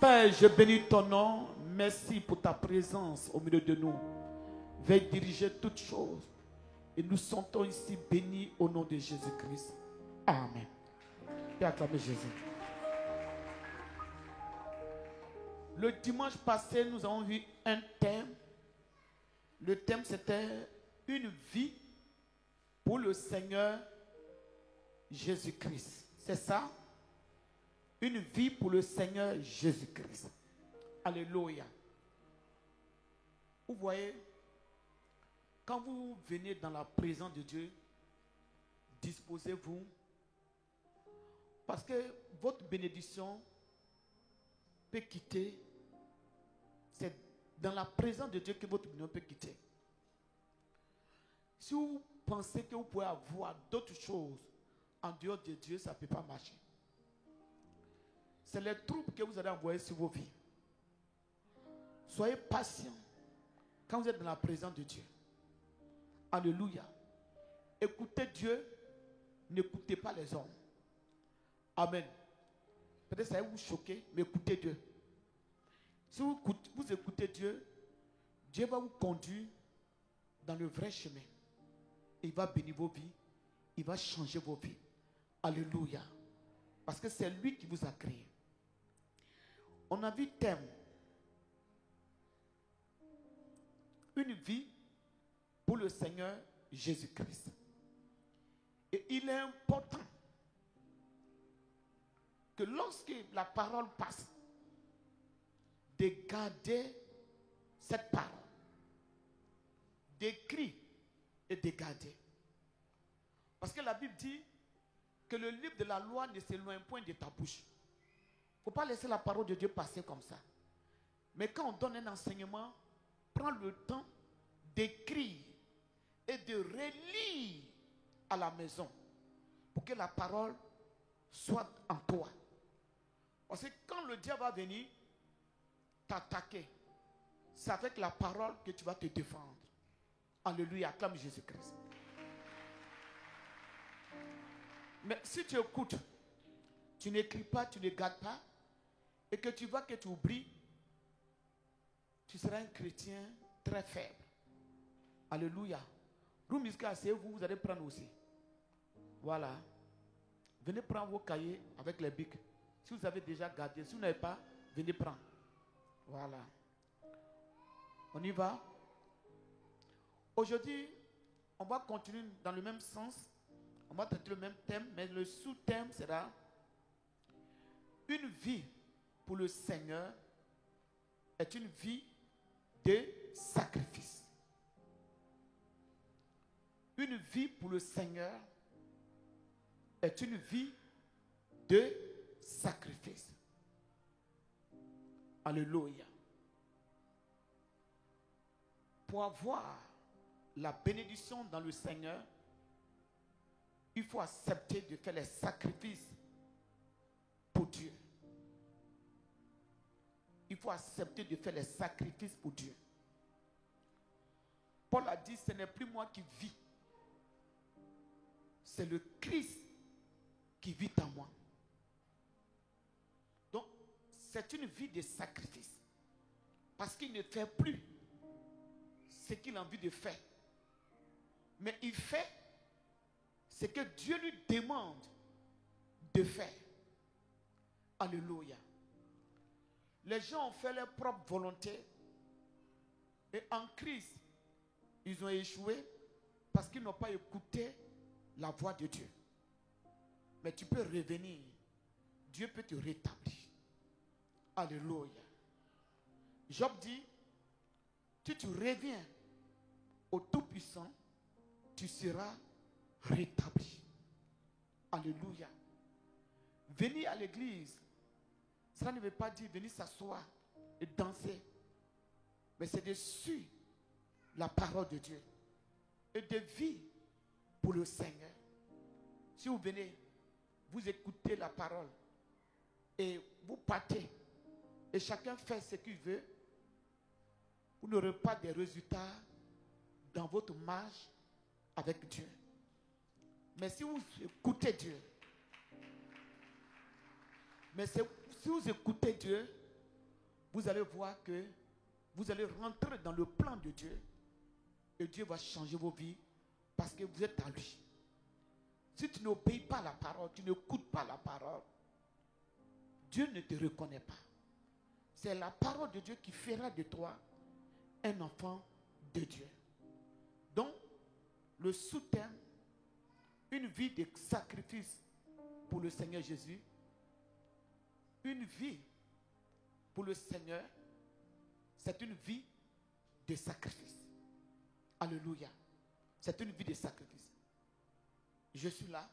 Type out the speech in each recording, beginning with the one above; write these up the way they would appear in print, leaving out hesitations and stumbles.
Père, je bénis ton nom. Merci pour ta présence au milieu de nous. Veuille diriger toutes choses. Et nous sentons ici bénis au nom de Jésus-Christ. Amen. Et acclamez Jésus. Le dimanche passé, nous avons vu un thème. Le thème, c'était une vie pour le Seigneur Jésus-Christ. C'est ça? Une vie pour le Seigneur Jésus-Christ. Alléluia. Vous voyez, quand vous venez dans la présence de Dieu, disposez-vous. Parce que votre bénédiction peut quitter. C'est dans la présence de Dieu que votre bénédiction peut quitter. Si vous pensez que vous pouvez avoir d'autres choses en dehors de Dieu, ça ne peut pas marcher. C'est les troubles que vous allez envoyer sur vos vies. Soyez patient quand vous êtes dans la présence de Dieu. Alléluia. Écoutez Dieu, n'écoutez pas les hommes. Amen. Peut-être ça va vous choquer, mais écoutez Dieu. Si vous écoutez Dieu, Dieu va vous conduire dans le vrai chemin. Il va bénir vos vies. Il va changer vos vies. Alléluia. Parce que c'est lui qui vous a créé. On a vu thème. Une vie pour le Seigneur Jésus-Christ. Et il est important que lorsque la parole passe, de garder cette parole. D'écrire et de garder. Parce que la Bible dit que le livre de la loi ne s'éloigne point de ta bouche. Il ne faut pas laisser la parole de Dieu passer comme ça. Mais quand on donne un enseignement, prends le temps d'écrire et de relire à la maison pour que la parole soit en toi. Parce que quand le diable va venir t'attaquer, c'est avec la parole que tu vas te défendre. Alléluia, acclame Jésus-Christ. Mais si tu écoutes, tu n'écris pas, tu ne gardes pas, et que tu vois que tu oublies, tu seras un chrétien très faible. Alléluia. Vous, vous allez prendre aussi. Voilà. Venez prendre vos cahiers avec les bics. Si vous avez déjà gardé, si vous n'avez pas, venez prendre. Voilà. On y va. Aujourd'hui, on va continuer dans le même sens. On va traiter le même thème, mais le sous-thème sera une vie pour le Seigneur est une vie de sacrifice. Une vie pour le Seigneur est une vie de sacrifice. Alléluia. Pour avoir la bénédiction dans le Seigneur, il faut accepter de faire les sacrifices pour Dieu. Il faut accepter de faire les sacrifices pour Dieu. Paul a dit, ce n'est plus moi qui vis. C'est le Christ qui vit en moi. Donc, c'est une vie de sacrifice. Parce qu'il ne fait plus ce qu'il a envie de faire. Mais il fait ce que Dieu lui demande de faire. Alléluia. Les gens ont fait leur propre volonté. Et en Christ, ils ont échoué parce qu'ils n'ont pas écouté la voix de Dieu. Mais tu peux revenir. Dieu peut te rétablir. Alléluia. Job dit, si tu reviens au Tout-Puissant, tu seras rétabli. Alléluia. Venir à l'église, cela ne veut pas dire venir s'asseoir et danser. Mais c'est de suivre la parole de Dieu. Et de vivre pour le Seigneur. Si vous venez, vous écoutez la parole. Et vous partez. Et chacun fait ce qu'il veut. Vous n'aurez pas de résultats dans votre marche avec Dieu. Mais si vous écoutez Dieu, si vous écoutez Dieu, vous allez voir que vous allez rentrer dans le plan de Dieu et Dieu va changer vos vies parce que vous êtes à lui. Si tu n'obéis pas à la parole, tu n'écoutes pas la parole, Dieu ne te reconnaît pas. C'est la parole de Dieu qui fera de toi un enfant de Dieu. Donc, le sous-thème, une vie de sacrifice pour le Seigneur Jésus, une vie pour le Seigneur, c'est une vie de sacrifice. Alléluia. C'est une vie de sacrifice. Je suis là,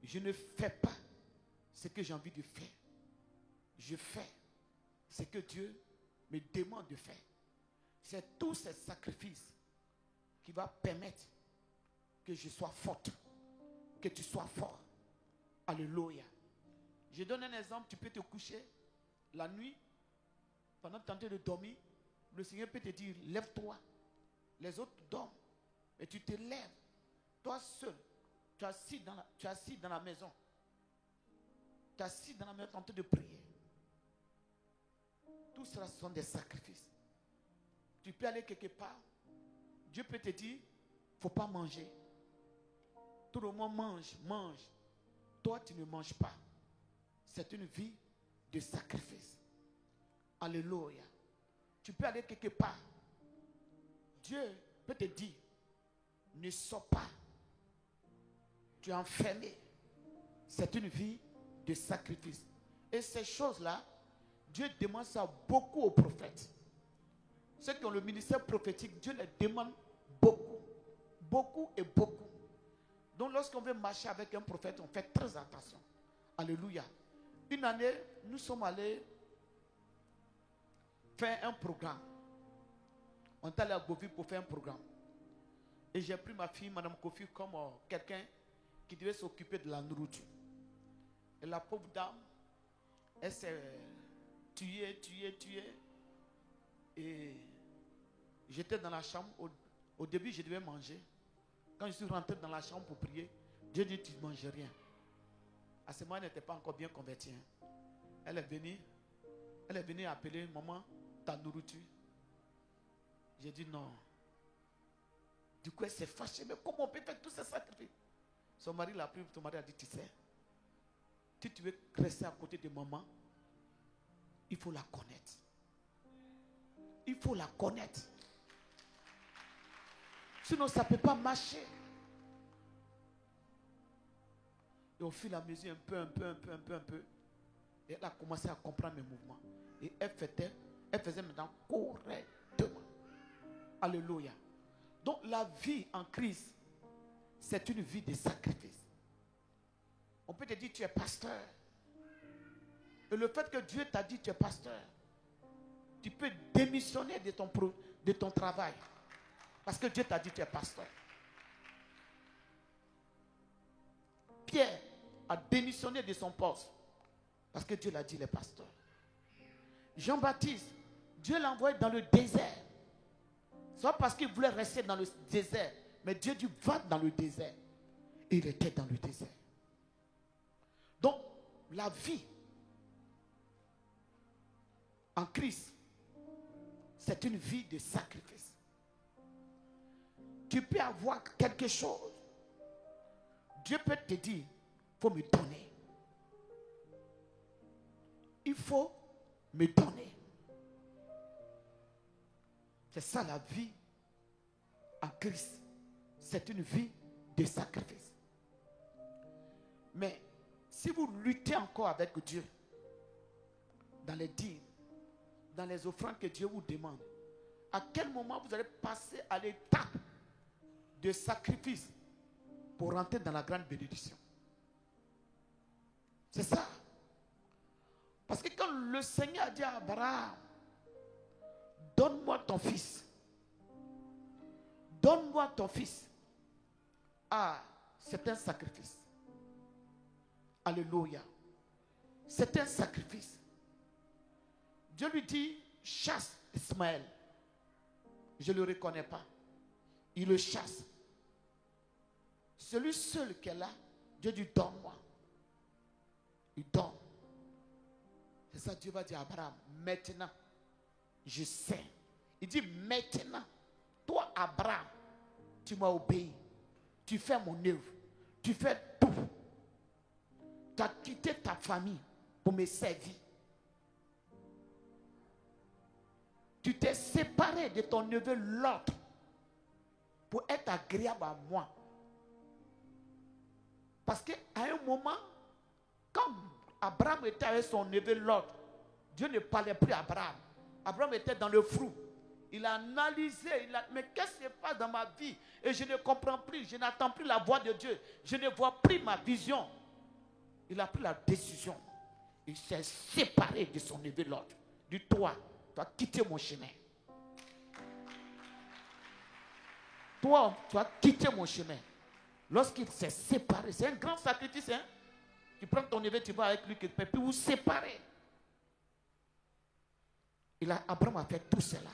je ne fais pas ce que j'ai envie de faire. Je fais ce que Dieu me demande de faire. C'est tous ces sacrifices qui va permettre que je sois forte, que tu sois fort. Alléluia. Je donne un exemple, tu peux te coucher la nuit, pendant que tu es en train de dormir, le Seigneur peut te dire, lève-toi. Les autres dorment, et tu te lèves. Toi seul, tu es assis dans la maison. Tu es assis dans la maison en train de prier. Tout cela sont des sacrifices. Tu peux aller quelque part. Dieu peut te dire, il ne faut pas manger. Tout le monde mange. Toi, tu ne manges pas. C'est une vie de sacrifice. Alléluia. Tu peux aller quelque part. Dieu peut te dire, ne sors pas. Tu es enfermé. C'est une vie de sacrifice. Et ces choses-là, Dieu demande ça beaucoup aux prophètes. Ceux qui ont le ministère prophétique, Dieu les demande beaucoup. Beaucoup et beaucoup. Donc lorsqu'on veut marcher avec un prophète, on fait très attention. Alléluia. Une année, nous sommes allés faire un programme. On est allé à Beauville pour faire un programme. Et j'ai pris ma fille, Madame Kofi, comme quelqu'un qui devait s'occuper de la nourriture. Et la pauvre dame, elle s'est tuée. Et j'étais dans la chambre. Au début, je devais manger. Quand je suis rentré dans la chambre pour prier, Dieu dit, tu ne manges rien. À ce moment, elle n'était pas encore bien convertie. Elle est venue appeler, maman, ta nourriture. J'ai dit non. Du coup, elle s'est fâchée. Mais comment on peut faire tous ces sacrifices? Son mari l'a pris. Son mari a dit, tu sais, si tu veux rester à côté de maman, il faut la connaître. Il faut la connaître. Sinon, ça ne peut pas marcher. Et au fil et à mesure, un peu, et elle a commencé à comprendre mes mouvements. Et elle faisait maintenant correctement. Alléluia. Donc la vie en Christ, c'est une vie de sacrifice. On peut te dire tu es pasteur. Et le fait que Dieu t'a dit tu es pasteur, tu peux démissionner de ton travail. Parce que Dieu t'a dit tu es pasteur. Pierre a démissionné de son poste. Parce que Dieu l'a dit, il est pasteur. Jean-Baptiste, Dieu l'a envoyé dans le désert. Soit parce qu'il voulait rester dans le désert. Mais Dieu dit, va dans le désert. Et il était dans le désert. Donc, la vie en Christ, c'est une vie de sacrifice. Tu peux avoir quelque chose. Dieu peut te dire, il faut me donner. Il faut me donner. C'est ça la vie en Christ. C'est une vie de sacrifice. Mais si vous luttez encore avec Dieu, dans les dîmes, dans les offrandes que Dieu vous demande, à quel moment vous allez passer à l'étape de sacrifice pour rentrer dans la grande bénédiction? C'est ça. Parce que quand le Seigneur a dit à Abraham, donne-moi ton fils. Donne-moi ton fils. Ah, c'est un sacrifice. Alléluia. C'est un sacrifice. Dieu lui dit, chasse Ismaël. Je ne le reconnais pas. Il le chasse. Celui seul qu'elle a, Dieu dit, donne-moi. Il donne. C'est ça, Dieu va dire à Abraham, maintenant, je sais. Il dit maintenant, toi Abraham, tu m'as obéi. Tu fais mon œuvre. Tu fais tout. Tu as quitté ta famille pour me servir. Tu t'es séparé de ton neveu Lot pour être agréable à moi. Parce qu'à un moment, quand Abraham était avec son neveu Lot, Dieu ne parlait plus à Abraham. Abraham était dans le flou. Il a analysé, mais qu'est-ce qui se passe dans ma vie? Et je ne comprends plus, je n'attends plus la voix de Dieu. Je ne vois plus ma vision. Il a pris la décision. Il s'est séparé de son neveu Lot. Du toi, tu as quitté mon chemin. Toi, tu as quitté mon chemin. Lorsqu'il s'est séparé, c'est un grand sacrifice. Hein? Tu prends ton neveu, tu vas avec lui, puis vous séparez. Abraham a fait tout cela.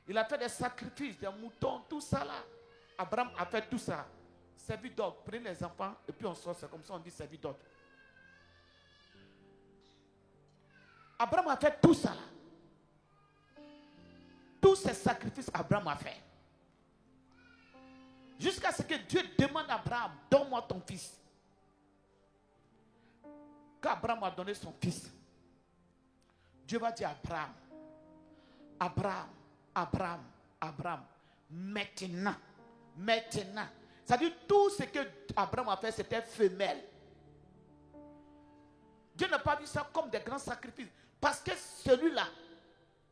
Il a fait des sacrifices, des moutons, tout ça là. Abraham a fait tout ça. Servi d'autres. Prenez les enfants et puis on sort. C'est comme ça on dit servi d'autres. Abraham a fait tout ça là. Tous ces sacrifices, Abraham a fait. Jusqu'à ce que Dieu demande à Abraham, donne-moi ton fils. Quand Abraham a donné son fils, Dieu va dire à Abraham, Abraham, Abraham, Abraham, maintenant. C'est-à-dire tout ce que Abraham a fait, c'était femelle. Dieu n'a pas vu ça comme des grands sacrifices. Parce que celui-là,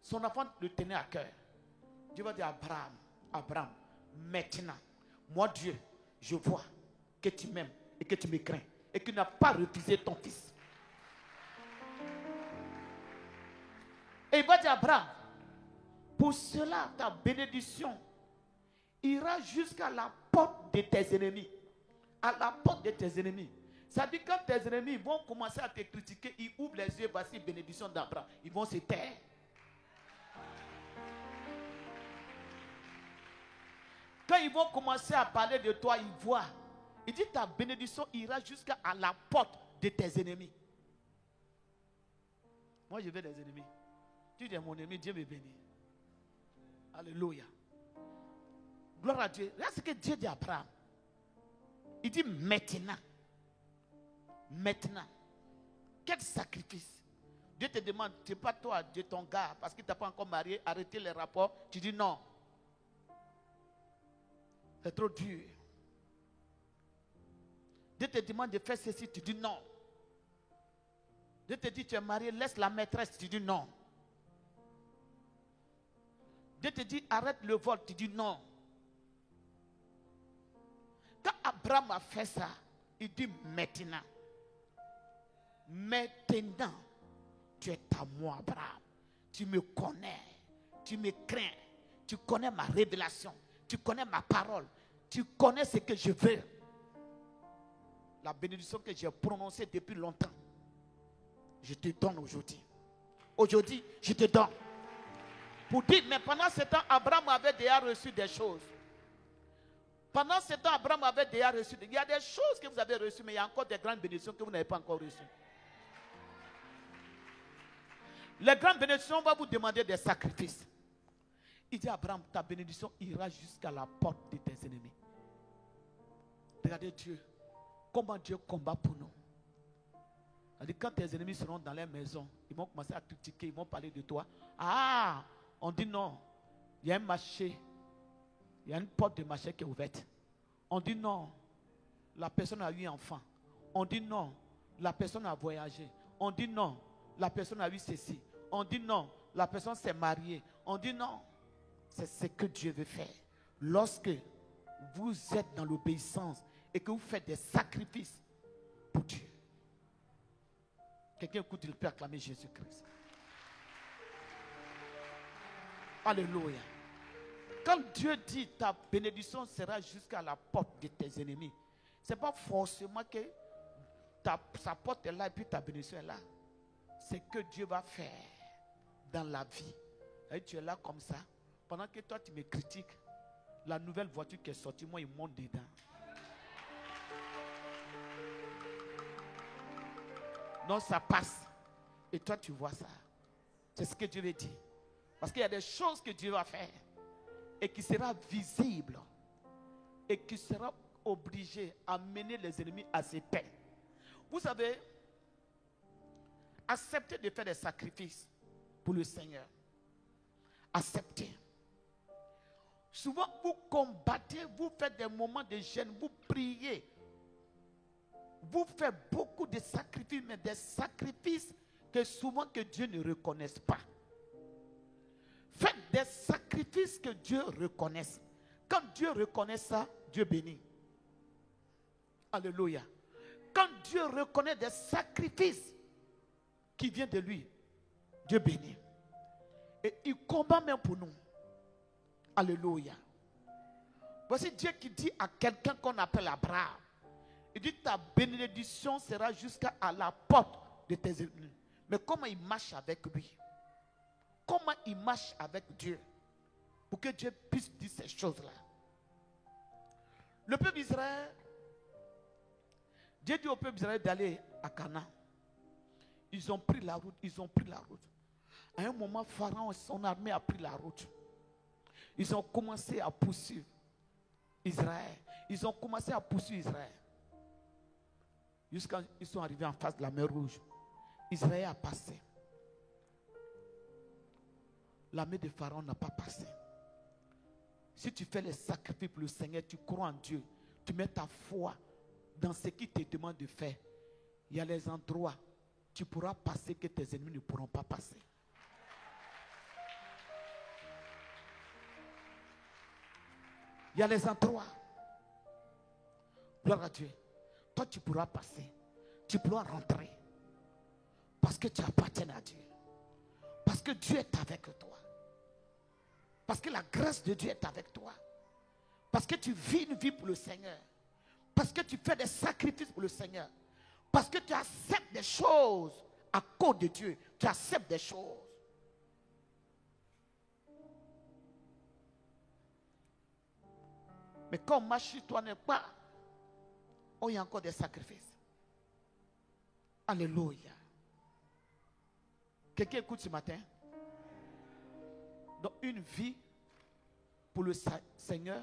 son enfant le tenait à cœur. Dieu va dire à Abraham, Abraham, maintenant, moi Dieu, je vois que tu m'aimes et que tu me crains et que tu n'as pas refusé ton fils. Et il va dire à Abraham, pour cela, ta bénédiction ira jusqu'à la porte de tes ennemis. À la porte de tes ennemis. Ça dit quand tes ennemis vont commencer à te critiquer, ils ouvrent les yeux, voici bénédiction d'Abraham. Ils vont se taire. Quand ils vont commencer à parler de toi, ils voient. Il dit ta bénédiction ira jusqu'à la porte de tes ennemis. Moi je veux des ennemis. Tu es mon ennemi, Dieu me bénit. Alléluia. Gloire à Dieu. Là, c'est ce que Dieu dit à Abraham. Il dit maintenant. Maintenant. Quel sacrifice. Dieu te demande, tu n'es pas toi, Dieu ton gars, parce qu'il ne t'a pas encore marié, arrêtez les rapports. Tu dis non. C'est trop dur. Dieu te demande de faire ceci, tu dis non. Dieu te dit, tu es marié, laisse la maîtresse, tu dis non. Dieu te dit, arrête le vol, tu dis non. Quand Abraham a fait ça, il dit maintenant. Maintenant, tu es à moi, Abraham. Tu me connais, tu me crains, tu connais ma révélation, tu connais ma parole, tu connais ce que je veux. La bénédiction que j'ai prononcée depuis longtemps, je te donne aujourd'hui. Aujourd'hui, je te donne. Pour dire, mais pendant ce temps, Abraham avait déjà reçu des choses. Pendant ce temps, Abraham avait déjà reçu. Il y a des choses que vous avez reçues, mais il y a encore des grandes bénédictions que vous n'avez pas encore reçues. Les grandes bénédictions vont vous demander des sacrifices. Il dit à Abraham, ta bénédiction ira jusqu'à la porte de tes ennemis. Regardez Dieu. Comment Dieu combat pour nous. C'est-à-dire, quand tes ennemis seront dans leur maison, ils vont commencer à critiquer, ils vont parler de toi. Ah, on dit non. Il y a un marché. Il y a une porte de marché qui est ouverte. On dit non. La personne a eu un enfant. On dit non. La personne a voyagé. On dit non. La personne a eu ceci. On dit non. La personne s'est mariée. On dit non. C'est ce que Dieu veut faire. Lorsque vous êtes dans l'obéissance et que vous faites des sacrifices pour Dieu. Quelqu'un écoute, il peut acclamer Jésus-Christ. Alléluia. Quand Dieu dit ta bénédiction sera jusqu'à la porte de tes ennemis, ce n'est pas forcément que sa porte est là et puis ta bénédiction est là. C'est que Dieu va faire dans la vie. Et tu es là comme ça. Pendant que toi tu me critiques, la nouvelle voiture qui est sortie, moi il monte dedans. Non, ça passe. Et toi tu vois ça. C'est ce que Dieu veut dire. Parce qu'il y a des choses que Dieu va faire et qui sera visible et qui sera obligé à mener les ennemis à ses paix. Vous savez, acceptez de faire des sacrifices pour le Seigneur. Acceptez. Souvent, vous combattez, vous faites des moments de jeûne, vous priez. Vous faites beaucoup de sacrifices, mais des sacrifices que souvent que Dieu ne reconnaisse pas. Faites des sacrifices que Dieu reconnaisse. Quand Dieu reconnaît ça, Dieu bénit. Alléluia. Quand Dieu reconnaît des sacrifices qui viennent de lui, Dieu bénit. Et il combat même pour nous. Alléluia. Voici Dieu qui dit à quelqu'un qu'on appelle Abraham. Il dit ta bénédiction sera jusqu'à la porte de tes ennemis. Mais comment il marche avec lui? Comment il marche avec Dieu? Pour que Dieu puisse dire ces choses-là. Le peuple d'Israël, Dieu dit au peuple d'Israël d'aller à Canaan. Ils ont pris la route, À un moment, Pharaon et son armée a pris la route. Ils ont commencé à poursuivre Israël. Jusqu'à ce qu'ils sont arrivés en face de la mer Rouge. Israël a passé. L'armée de Pharaon n'a pas passé. Si tu fais les sacrifices pour le Seigneur, tu crois en Dieu, tu mets ta foi dans ce qu'il te demande de faire, il y a les endroits tu pourras passer que tes ennemis ne pourront pas passer. Il y a les endroits. Gloire à Dieu. Toi, tu pourras passer. Tu pourras rentrer. Parce que tu appartiens à Dieu. Parce que Dieu est avec toi. Parce que la grâce de Dieu est avec toi. Parce que tu vis une vie pour le Seigneur. Parce que tu fais des sacrifices pour le Seigneur. Parce que tu acceptes des choses à cause de Dieu. Tu acceptes des choses. Mais quand on marche sur toi n'est pas, oh, il y a encore des sacrifices. Alléluia. Quelqu'un écoute ce matin? Donc une vie pour le Seigneur,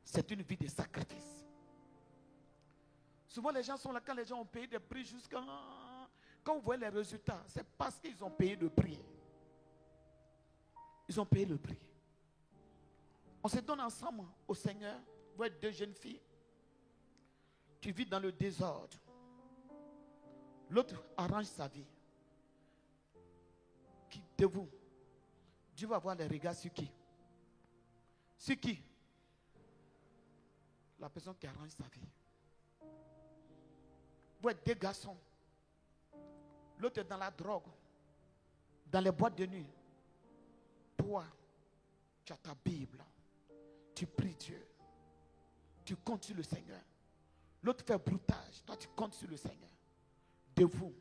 c'est une vie de sacrifice. Souvent les gens sont là, quand les gens ont payé des prix jusqu'à... Quand vous voyez les résultats, c'est parce qu'ils ont payé le prix. Ils ont payé le prix. On se donne ensemble au Seigneur. Vous êtes deux jeunes filles. Tu vis dans le désordre. L'autre arrange sa vie. Qui de vous? Dieu va avoir les regards sur qui? Sur qui? La personne qui arrange sa vie. Vous êtes deux garçons. L'autre est dans la drogue, dans les boîtes de nuit. Toi, tu as ta Bible. Tu pries Dieu. Tu comptes sur le Seigneur. L'autre fait broutage. Toi, tu comptes sur le Seigneur. De vous,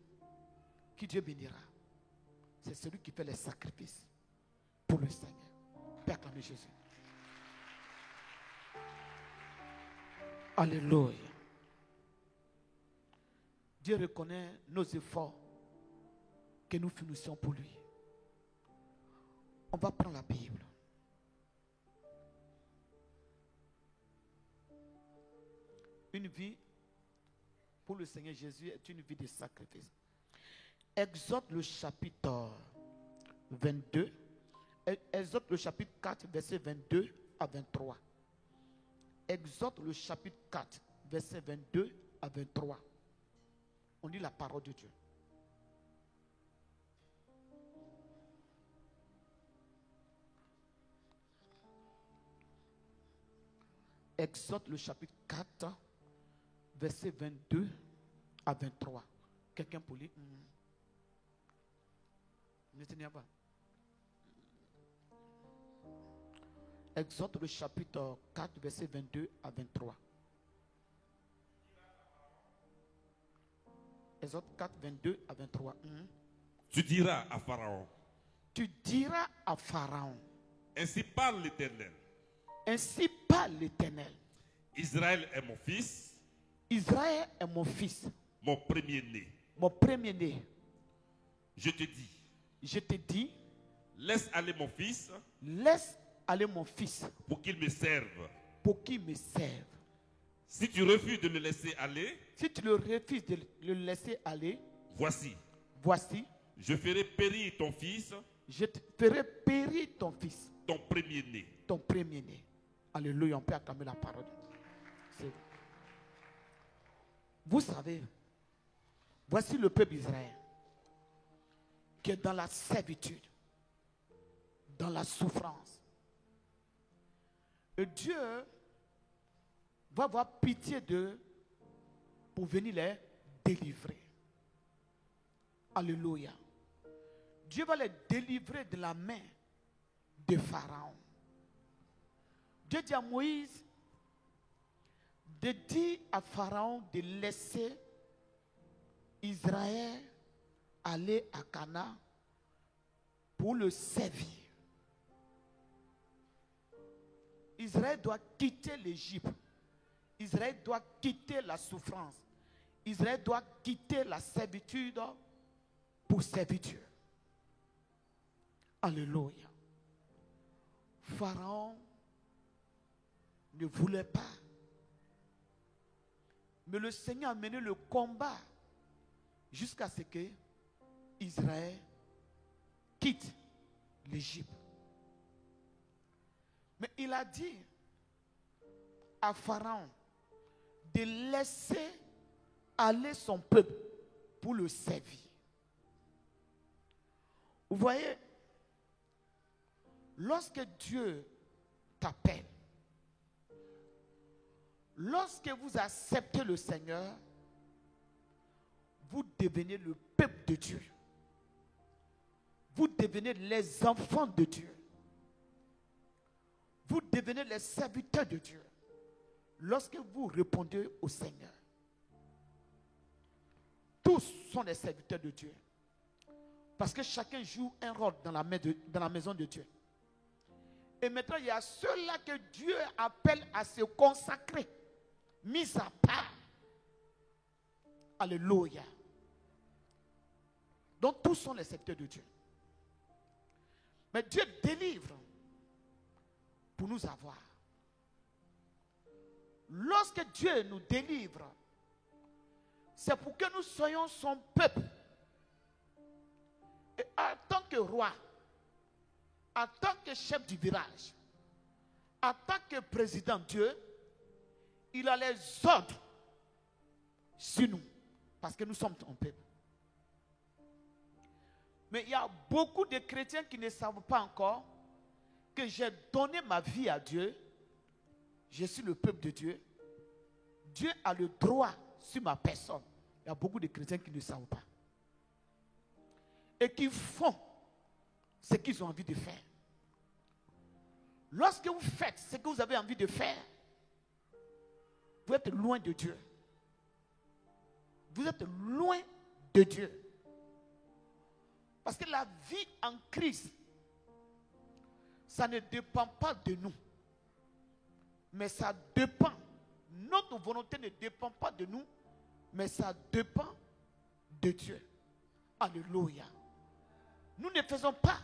qui Dieu bénira, c'est celui qui fait les sacrifices pour le Seigneur. Peut acclamer Jésus. Alléluia. Dieu reconnaît nos efforts que nous finissons pour lui. On va prendre la Bible. Une vie pour le Seigneur Jésus est une vie de sacrifice. Exode le chapitre 22. Exode le chapitre 4, verset 22 à 23. Exode le chapitre 4, verset 22 à 23. On lit la parole de Dieu. Exode le chapitre 4, verset 22 à 23. Quelqu'un pour lire? Ne tenez pas. Exode le chapitre 4, verset 22 à 23. Exode 4, 22 à 23. Tu diras à Pharaon. Tu diras à Pharaon. Ainsi parle l'Éternel. Ainsi parle l'Éternel. Israël est mon fils. Israël est mon fils. Mon premier-né. Mon premier-né. Je te dis. Je te dis. laisse aller mon fils laisse aller mon fils pour qu'il me serve. pour qu'il me serve. Si tu refuses de le laisser aller, Si tu le refuses de le laisser aller, voici, voici, je ferai périr ton fils, je te ferai périr ton fils, ton premier-né. ton premier-né. Alléluia, on peut acclamer la parole. C'est- Vous savez, voici le peuple d'Israël qui est dans la servitude, dans la souffrance. Et Dieu va avoir pitié d'eux pour venir les délivrer. Alléluia. Dieu va les délivrer de la main de Pharaon. Dieu dit à Moïse de dire à Pharaon de laisser Israël aller à Canaan pour le servir. Israël doit quitter l'Égypte. Israël doit quitter la souffrance. Israël doit quitter la servitude pour servir Dieu. Alléluia. Pharaon ne voulait pas. Mais le Seigneur a mené le combat jusqu'à ce que Israël quitte l'Égypte. Mais il a dit à Pharaon de laisser aller son peuple pour le servir. Vous voyez, lorsque Dieu t'appelle, lorsque vous acceptez le Seigneur, vous devenez le peuple de Dieu. Vous devenez les enfants de Dieu. Vous devenez les serviteurs de Dieu. Lorsque vous répondez au Seigneur. Tous sont les serviteurs de Dieu. Parce que chacun joue un rôle dans la maison de Dieu. Et maintenant, il y a ceux-là que Dieu appelle à se consacrer, mis à part. Alléluia. Donc, tous sont les serviteurs de Dieu. Mais Dieu délivre pour nous avoir. Lorsque Dieu nous délivre, c'est pour que nous soyons son peuple. Et en tant que roi, en tant que chef du village, en tant que président Dieu, il a les ordres sur nous. Parce que nous sommes son peuple. Mais il y a beaucoup de chrétiens qui ne savent pas encore que j'ai donné ma vie à Dieu. Je suis le peuple de Dieu. Dieu a le droit sur ma personne. Il y a beaucoup de chrétiens qui ne savent pas. Et qui font ce qu'ils ont envie de faire. Lorsque vous faites ce que vous avez envie de faire, vous êtes loin de Dieu. Vous êtes loin de Dieu. Parce que la vie en Christ, ça ne dépend pas de nous. Mais ça dépend. Notre volonté ne dépend pas de nous, mais ça dépend de Dieu. Alléluia. Nous ne faisons pas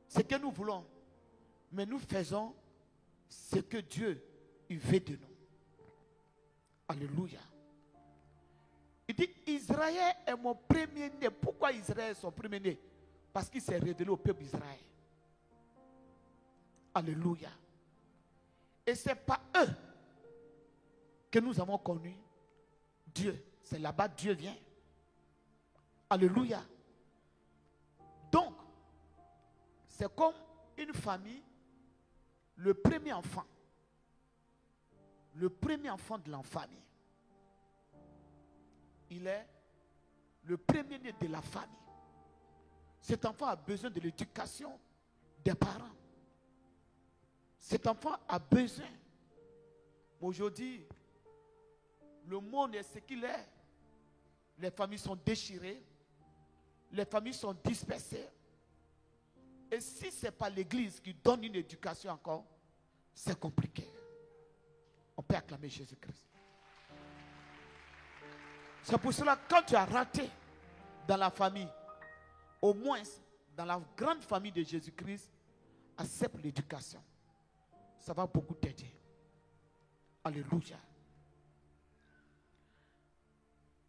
ce que nous voulons, mais nous faisons ce que Dieu il veut de nous. Alléluia. Il dit, Israël est mon premier-né. Pourquoi Israël est son premier-né? Parce qu'il s'est révélé au peuple d'Israël. Alléluia. Et ce n'est pas eux que nous avons connu Dieu. C'est là-bas que Dieu vient. Alléluia. Donc, c'est comme une famille, le premier enfant de la famille, il est le premier-né de la famille. Cet enfant a besoin de l'éducation des parents. Cet enfant a besoin. Aujourd'hui, le monde est ce qu'il est. Les familles sont déchirées. Les familles sont dispersées. Et si ce n'est pas l'église qui donne une éducation encore, c'est compliqué. On peut acclamer Jésus-Christ. C'est pour cela que quand tu as raté dans la famille, au moins dans la grande famille de Jésus-Christ, accepte l'éducation. Ça va beaucoup t'aider. Alléluia.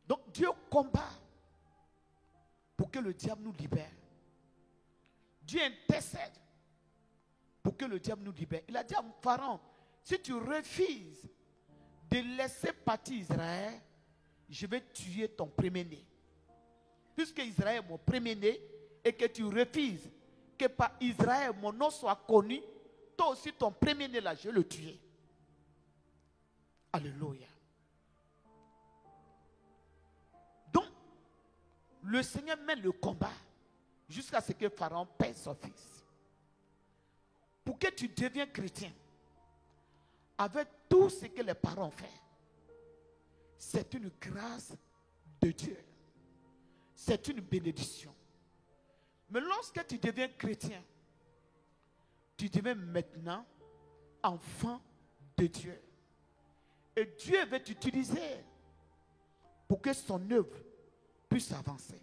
Donc Dieu combat pour que le diable nous libère. Dieu intercède pour que le diable nous libère. Il a dit à Pharaon, si tu refuses de laisser partir Israël, je vais tuer ton premier-né. Puisque Israël est mon premier-né et que tu refuses que par Israël mon nom soit connu, toi aussi ton premier-né là, je vais le tuer. Alléluia. Donc, le Seigneur mène le combat jusqu'à ce que Pharaon perde son fils. Pour que tu deviennes chrétien, avec tout ce que les parents ont fait, c'est une grâce de Dieu. C'est une bénédiction. Mais lorsque tu deviens chrétien, tu deviens maintenant enfant de Dieu. Et Dieu veut t'utiliser pour que son œuvre puisse avancer.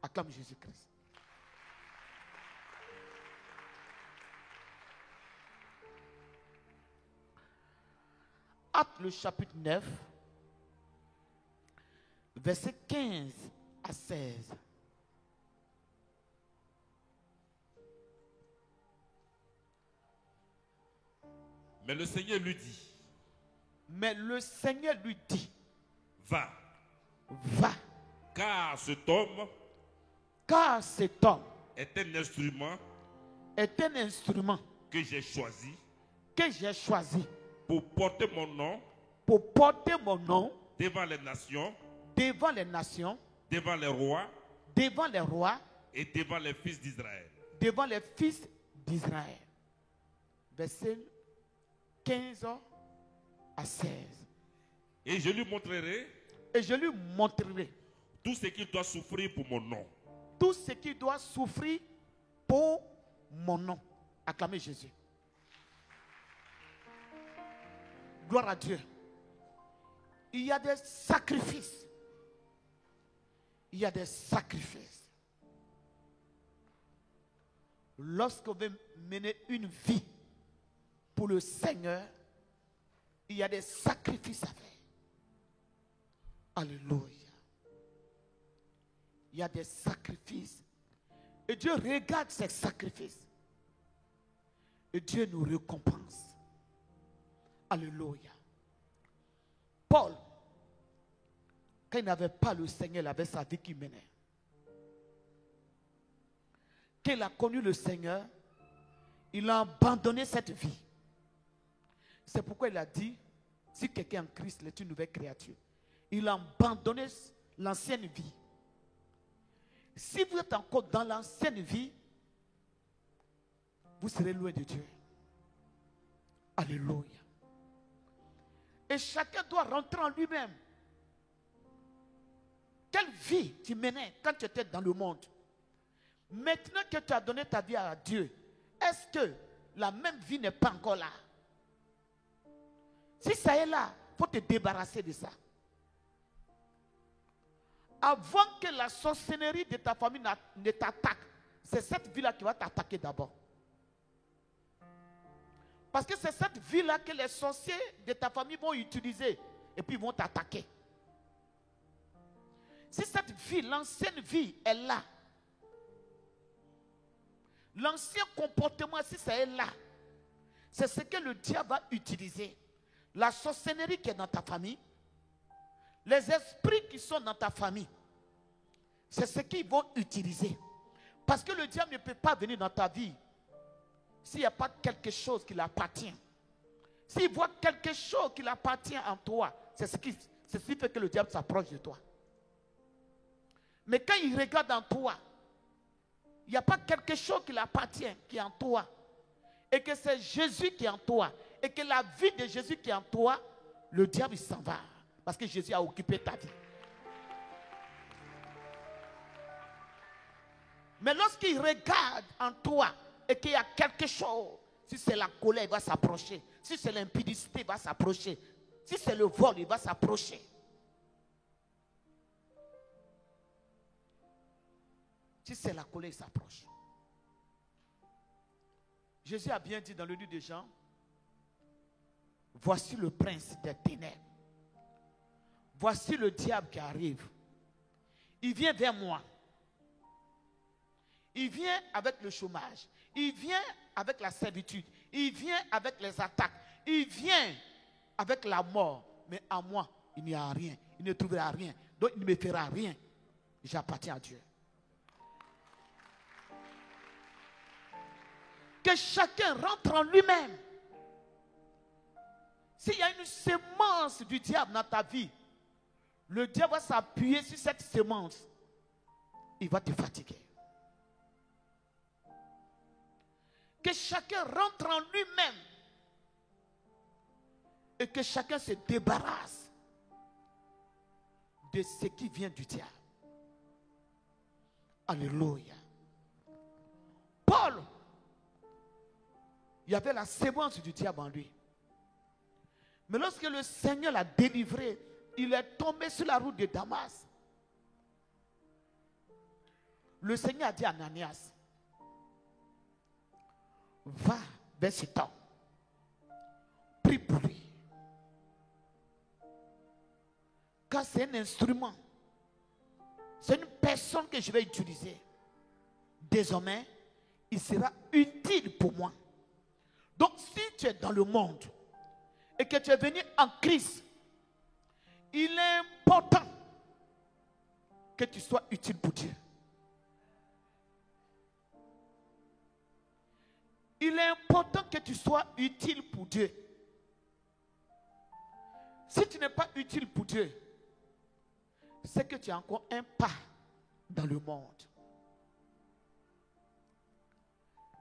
Acclame Jésus-Christ. Actes le chapitre 9, versets 15 à 16. Mais le Seigneur lui dit, va, va, car cet homme est un instrument que j'ai choisi pour porter mon nom devant les nations, devant les rois et devant les fils d'Israël. Verset 15 à 16. Et je lui montrerai tout ce qu'il doit souffrir pour mon nom. Tout ce qu'il doit souffrir pour mon nom. Acclamez Jésus. Gloire à Dieu. Il y a des sacrifices. Il y a des sacrifices. Lorsqu'on veut mener une vie pour le Seigneur, il y a des sacrifices à faire. Alléluia. Il y a des sacrifices. Et Dieu regarde ces sacrifices. Et Dieu nous récompense. Alléluia. Paul, quand il n'avait pas le Seigneur, il avait sa vie qui menait. Quand il a connu le Seigneur, il a abandonné cette vie. C'est pourquoi il a dit, si quelqu'un est en Christ, il est une nouvelle créature. Il a abandonné l'ancienne vie. Si vous êtes encore dans l'ancienne vie, vous serez loin de Dieu. Alléluia. Et chacun doit rentrer en lui-même. Quelle vie tu menais quand tu étais dans le monde? Maintenant que tu as donné ta vie à Dieu, est-ce que la même vie n'est pas encore là? Si ça est là, il faut te débarrasser de ça. Avant que la sorcellerie de ta famille ne t'attaque, c'est cette vie-là qui va t'attaquer d'abord. Parce que c'est cette vie-là que les sorciers de ta famille vont utiliser et puis ils vont t'attaquer. Si cette vie, l'ancienne vie est là, l'ancien comportement, si ça est là, c'est ce que le diable va utiliser. La sorcellerie qui est dans ta famille, les esprits qui sont dans ta famille, c'est ce qu'ils vont utiliser. Parce que le diable ne peut pas venir dans ta vie s'il n'y a pas quelque chose qui l'appartient. S'il voit quelque chose qui l'appartient en toi, c'est ce qui fait que le diable s'approche de toi. Mais quand il regarde en toi, il n'y a pas quelque chose qui l'appartient, qui est en toi, et que c'est Jésus qui est en toi, et que la vie de Jésus qui est en toi, le diable il s'en va. Parce que Jésus a occupé ta vie. Mais lorsqu'il regarde en toi et qu'il y a quelque chose, si c'est la colère, il va s'approcher. Si c'est l'impudicité, il va s'approcher. Si c'est le vol, il va s'approcher. Si c'est la colère, il s'approche. Jésus a bien dit dans le livre de Jean, voici le prince des ténèbres. Voici le diable qui arrive. Il vient vers moi. Il vient avec le chômage. Il vient avec la servitude. Il vient avec les attaques. Il vient avec la mort. Mais à moi, il n'y a rien. Il ne trouvera rien. Donc il ne me fera rien. J'appartiens à Dieu. Que chacun rentre en lui-même. S'il y a une semence du diable dans ta vie, le diable va s'appuyer sur cette semence. Il va te fatiguer. Que chacun rentre en lui-même. Et que chacun se débarrasse de ce qui vient du diable. Alléluia. Paul, il y avait la semence du diable en lui. Mais lorsque le Seigneur l'a délivré, il est tombé sur la route de Damas. Le Seigneur a dit à Ananias, va vers cet homme, prie pour lui. Car c'est un instrument, c'est une personne que je vais utiliser. Désormais, il sera utile pour moi. Donc si tu es dans le monde et que tu es venu en Christ, il est important que tu sois utile pour Dieu. Il est important que tu sois utile pour Dieu. Si tu n'es pas utile pour Dieu, c'est que tu as encore un pas dans le monde.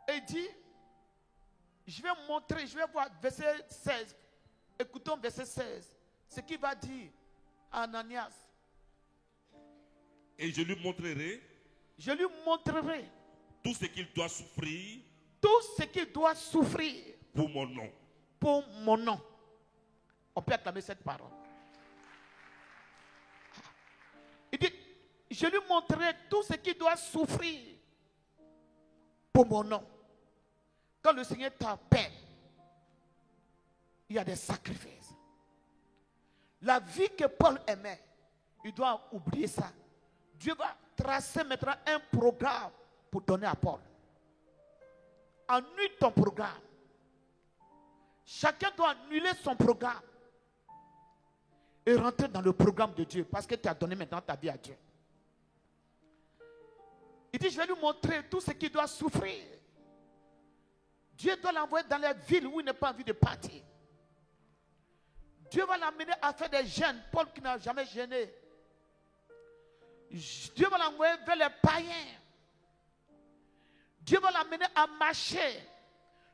Et il dit, je vais montrer, je vais voir verset 16. Écoutons verset 16. Ce qu'il va dire à Ananias. Et je lui montrerai. Je lui montrerai. Tout ce qu'il doit souffrir. Tout ce qu'il doit souffrir. Pour mon nom. Pour mon nom. On peut acclamer cette parole. Il dit, je lui montrerai tout ce qu'il doit souffrir. Pour mon nom. Quand le Seigneur t'appelle, il y a des sacrifices. La vie que Paul aimait, il doit oublier ça. Dieu va tracer maintenant un programme pour donner à Paul. Annule ton programme. Chacun doit annuler son programme et rentrer dans le programme de Dieu parce que tu as donné maintenant ta vie à Dieu. Il dit, je vais lui montrer tout ce qu'il doit souffrir. Dieu doit l'envoyer dans les villes où il n'a pas envie de partir. Dieu va l'amener à faire des jeûnes. Paul qui n'a jamais jeûné. Dieu va l'envoyer vers les païens. Dieu va l'amener à marcher.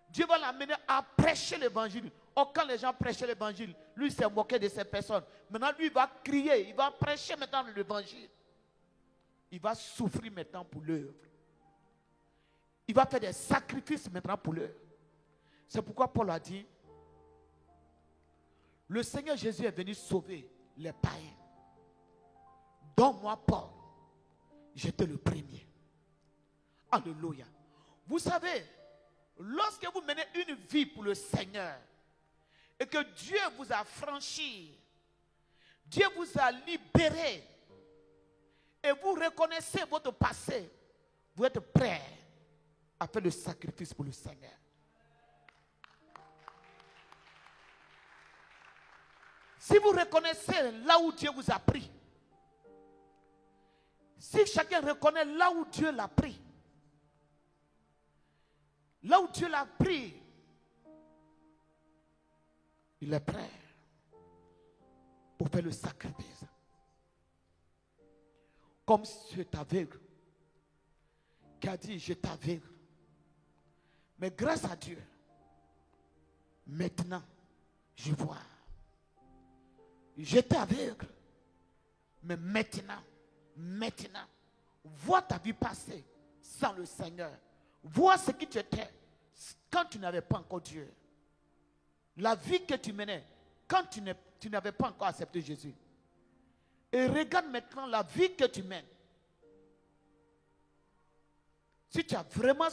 Dieu va l'amener à prêcher l'évangile. Or, quand les gens prêchaient l'évangile, lui s'est moqué de ces personnes. Maintenant, lui, il va crier. Il va prêcher maintenant l'évangile. Il va souffrir maintenant pour l'œuvre. Il va faire des sacrifices maintenant pour l'œuvre. C'est pourquoi Paul a dit, le Seigneur Jésus est venu sauver les païens. Donc moi, Paul, j'étais le premier. Alléluia. Vous savez, lorsque vous menez une vie pour le Seigneur et que Dieu vous a franchi, Dieu vous a libéré et vous reconnaissez votre passé, vous êtes prêt à faire le sacrifice pour le Seigneur. Si vous reconnaissez là où Dieu vous a pris, si chacun reconnaît là où Dieu l'a pris, là où Dieu l'a pris, il est prêt pour faire le sacrifice. Comme cet aveugle qui a dit, je t'aveugle. Mais grâce à Dieu, maintenant, je vois. J'étais aveugle. Mais maintenant, vois ta vie passer sans le Seigneur. Vois ce que tu étais quand tu n'avais pas encore Dieu. La vie que tu menais quand tu n'avais pas encore accepté Jésus. Et regarde maintenant la vie que tu mènes. Si tu as vraiment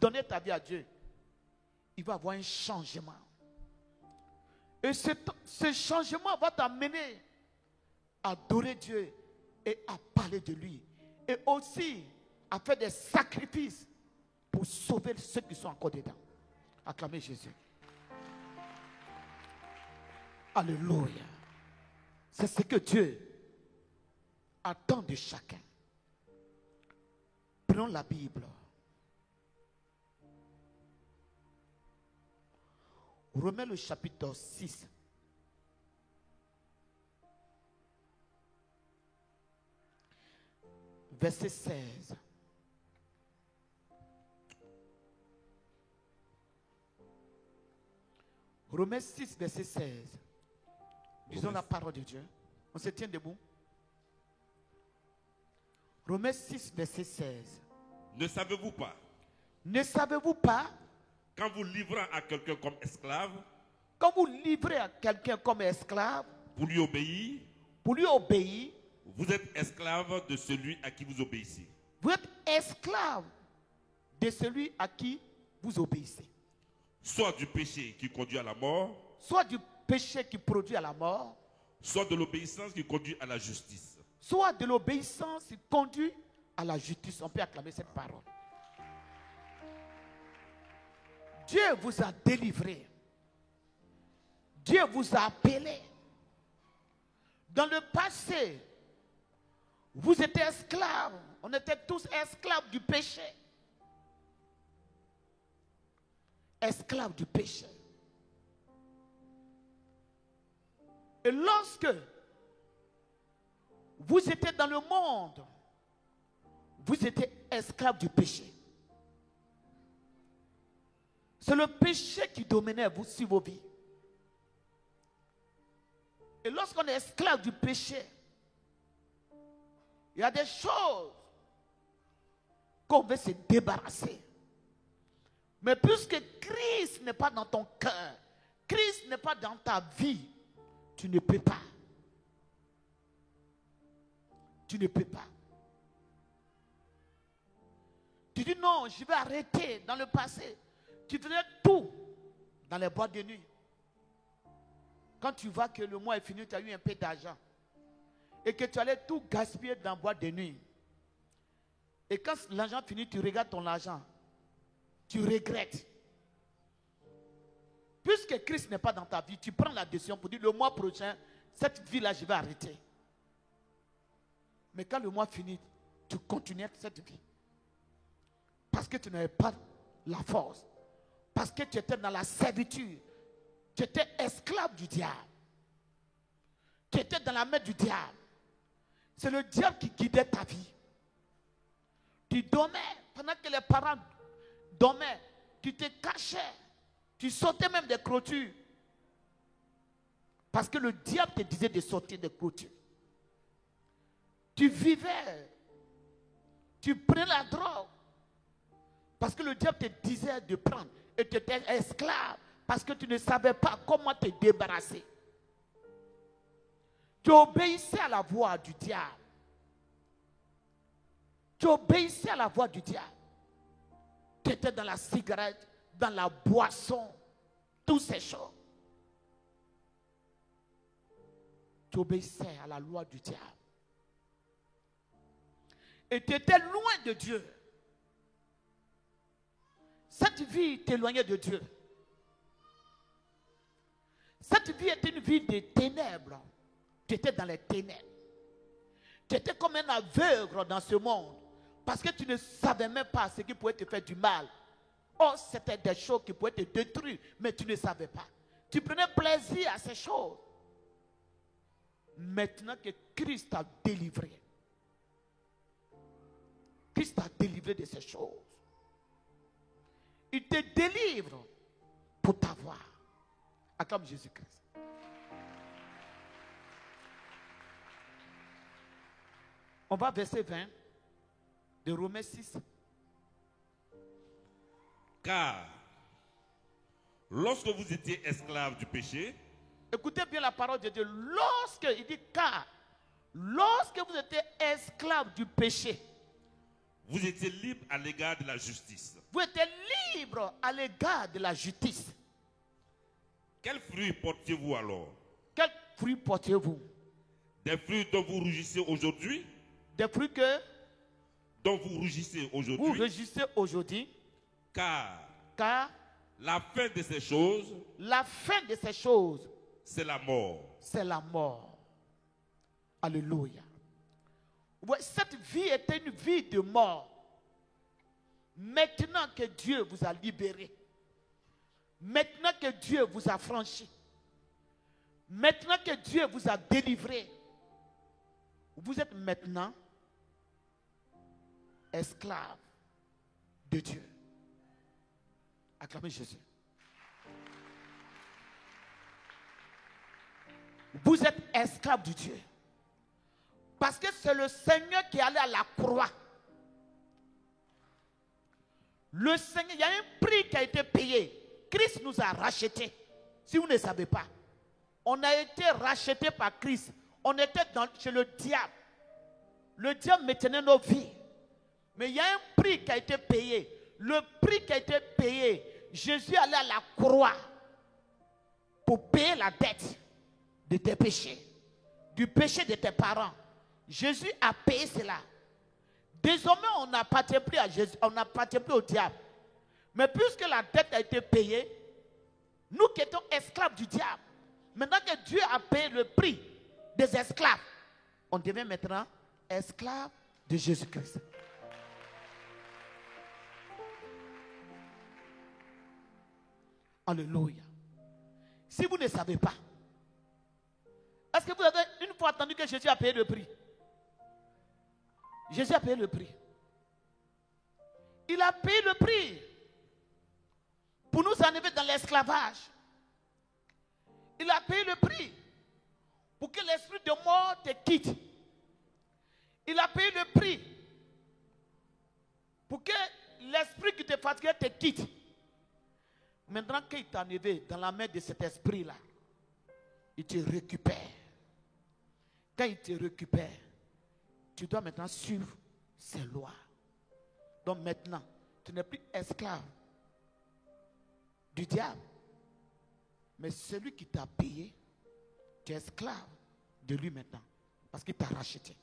donné ta vie à Dieu, il va y avoir un changement. Et ce changement va t'amener à adorer Dieu et à parler de lui. Et aussi à faire des sacrifices pour sauver ceux qui sont encore dedans. Acclamez Jésus. Alléluia. C'est ce que Dieu attend de chacun. Prenons la Bible. Romains le chapitre 6. Verset 16. Romains 6, verset 16. Disons la parole de Dieu. On se tient debout. Romains 6, verset 16. Ne savez-vous pas? Ne savez-vous pas? Quand vous livrez à quelqu'un comme esclave, quand vous livrez à quelqu'un comme esclave, pour lui obéir, vous êtes esclave de celui à qui vous obéissez. Vous êtes esclave de celui à qui vous obéissez. Soit du péché qui conduit à la mort, soit du péché qui produit à la mort, soit de l'obéissance qui conduit à la justice. Soit de l'obéissance qui conduit à la justice. On peut acclamer cette parole. Dieu vous a délivré. Dieu vous a appelé. Dans le passé, vous étiez esclaves. On était tous esclaves du péché. Esclaves du péché. Et lorsque vous étiez dans le monde, vous étiez esclaves du péché. C'est le péché qui dominait sur vos vies. Et lorsqu'on est esclave du péché, il y a des choses qu'on veut se débarrasser. Mais puisque Christ n'est pas dans ton cœur, Christ n'est pas dans ta vie, tu ne peux pas. Tu ne peux pas. Tu dis non, je vais arrêter. Dans le passé, tu faisais tout dans les boîtes de nuit. Quand tu vois que le mois est fini, tu as eu un peu d'argent. Et que tu allais tout gaspiller dans la boîte de nuit. Et quand l'argent finit, tu regardes ton argent. Tu regrettes. Puisque Christ n'est pas dans ta vie, tu prends la décision pour dire le mois prochain, cette vie-là, je vais arrêter. Mais quand le mois finit, tu continues cette vie. Parce que tu n'avais pas la force. Parce que tu étais dans la servitude. Tu étais esclave du diable. Tu étais dans la main du diable. C'est le diable qui guidait ta vie. Tu dormais pendant que les parents dormaient. Tu te cachais. Tu sautais même des clôtures. Parce que le diable te disait de sauter des clôtures. Tu vivais. Tu prenais la drogue. Parce que le diable te disait de prendre. Et tu étais esclave. Parce que tu ne savais pas comment te débarrasser. Tu obéissais à la voix du diable. Tu obéissais à la voix du diable. Tu étais dans la cigarette, dans la boisson, toutes ces choses. Tu obéissais à la loi du diable. Et tu étais loin de Dieu. Cette vie t'éloignait de Dieu. Cette vie était une vie de ténèbres. Tu étais dans les ténèbres. Tu étais comme un aveugle dans ce monde. Parce que tu ne savais même pas ce qui pouvait te faire du mal. Oh, c'était des choses qui pouvaient te détruire, mais tu ne savais pas. Tu prenais plaisir à ces choses. Maintenant que Christ t'a délivré. Christ t'a délivré de ces choses. Il te délivre pour t'avoir. Acclame Jésus-Christ. On va verset 20 de Romains 6. Car lorsque vous étiez esclaves du péché, écoutez bien la parole de Dieu. Il dit car, lorsque vous étiez esclaves du péché, Vous étiez libre à l'égard de la justice. Vous étiez libre à l'égard de la justice. Quels fruits portiez-vous alors? Quels fruits portiez-vous? Des fruits dont vous rougissez aujourd'hui? Des fruits que? Dont vous rougissez aujourd'hui? Vous rougissez aujourd'hui. Car la fin de ces choses, c'est la mort. C'est la mort. Alléluia. Cette vie était une vie de mort. Maintenant que Dieu vous a libéré, maintenant que Dieu vous a franchi, maintenant que Dieu vous a délivré, vous êtes maintenant esclave de Dieu. Acclamez Jésus. Vous êtes esclave de Dieu. Parce que c'est le Seigneur qui est allé à la croix. Le Seigneur, il y a un prix qui a été payé. Christ nous a rachetés. Si vous ne savez pas, on a été rachetés par Christ. On était chez le diable. Le diable maintenait nos vies. Mais il y a un prix qui a été payé. Le prix qui a été payé, Jésus allait à la croix pour payer la dette de tes péchés, du péché de tes parents. Jésus a payé cela. Désormais, on n'appartient plus à Jésus, on n'appartient plus au diable. Mais puisque la dette a été payée, nous qui étions esclaves du diable, maintenant que Dieu a payé le prix des esclaves, on devient maintenant esclaves de Jésus-Christ. Alléluia. Si vous ne savez pas, est-ce que vous avez une fois entendu que Jésus a payé le prix? Jésus a payé le prix. Il a payé le prix pour nous enlever dans l'esclavage. Il a payé le prix pour que l'esprit de mort te quitte. Il a payé le prix pour que l'esprit qui te fatiguait te quitte. Maintenant qu'il t'a enlevé dans la main de cet esprit-là, il te récupère. Quand il te récupère, tu dois maintenant suivre ses lois. Donc maintenant, tu n'es plus esclave du diable. Mais celui qui t'a payé, tu es esclave de lui maintenant. Parce qu'il t'a racheté.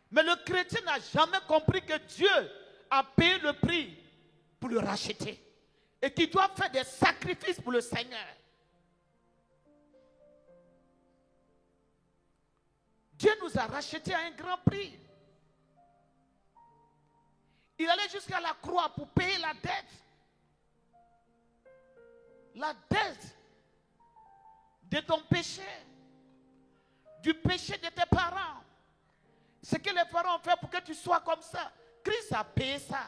Mais le chrétien n'a jamais compris que Dieu a payé le prix pour le racheter. Et qu'il doit faire des sacrifices pour le Seigneur. Dieu nous a rachetés à un grand prix. Il allait jusqu'à la croix pour payer la dette. La dette de ton péché. Du péché de tes parents. Ce que les parents ont fait pour que tu sois comme ça. Christ a payé ça.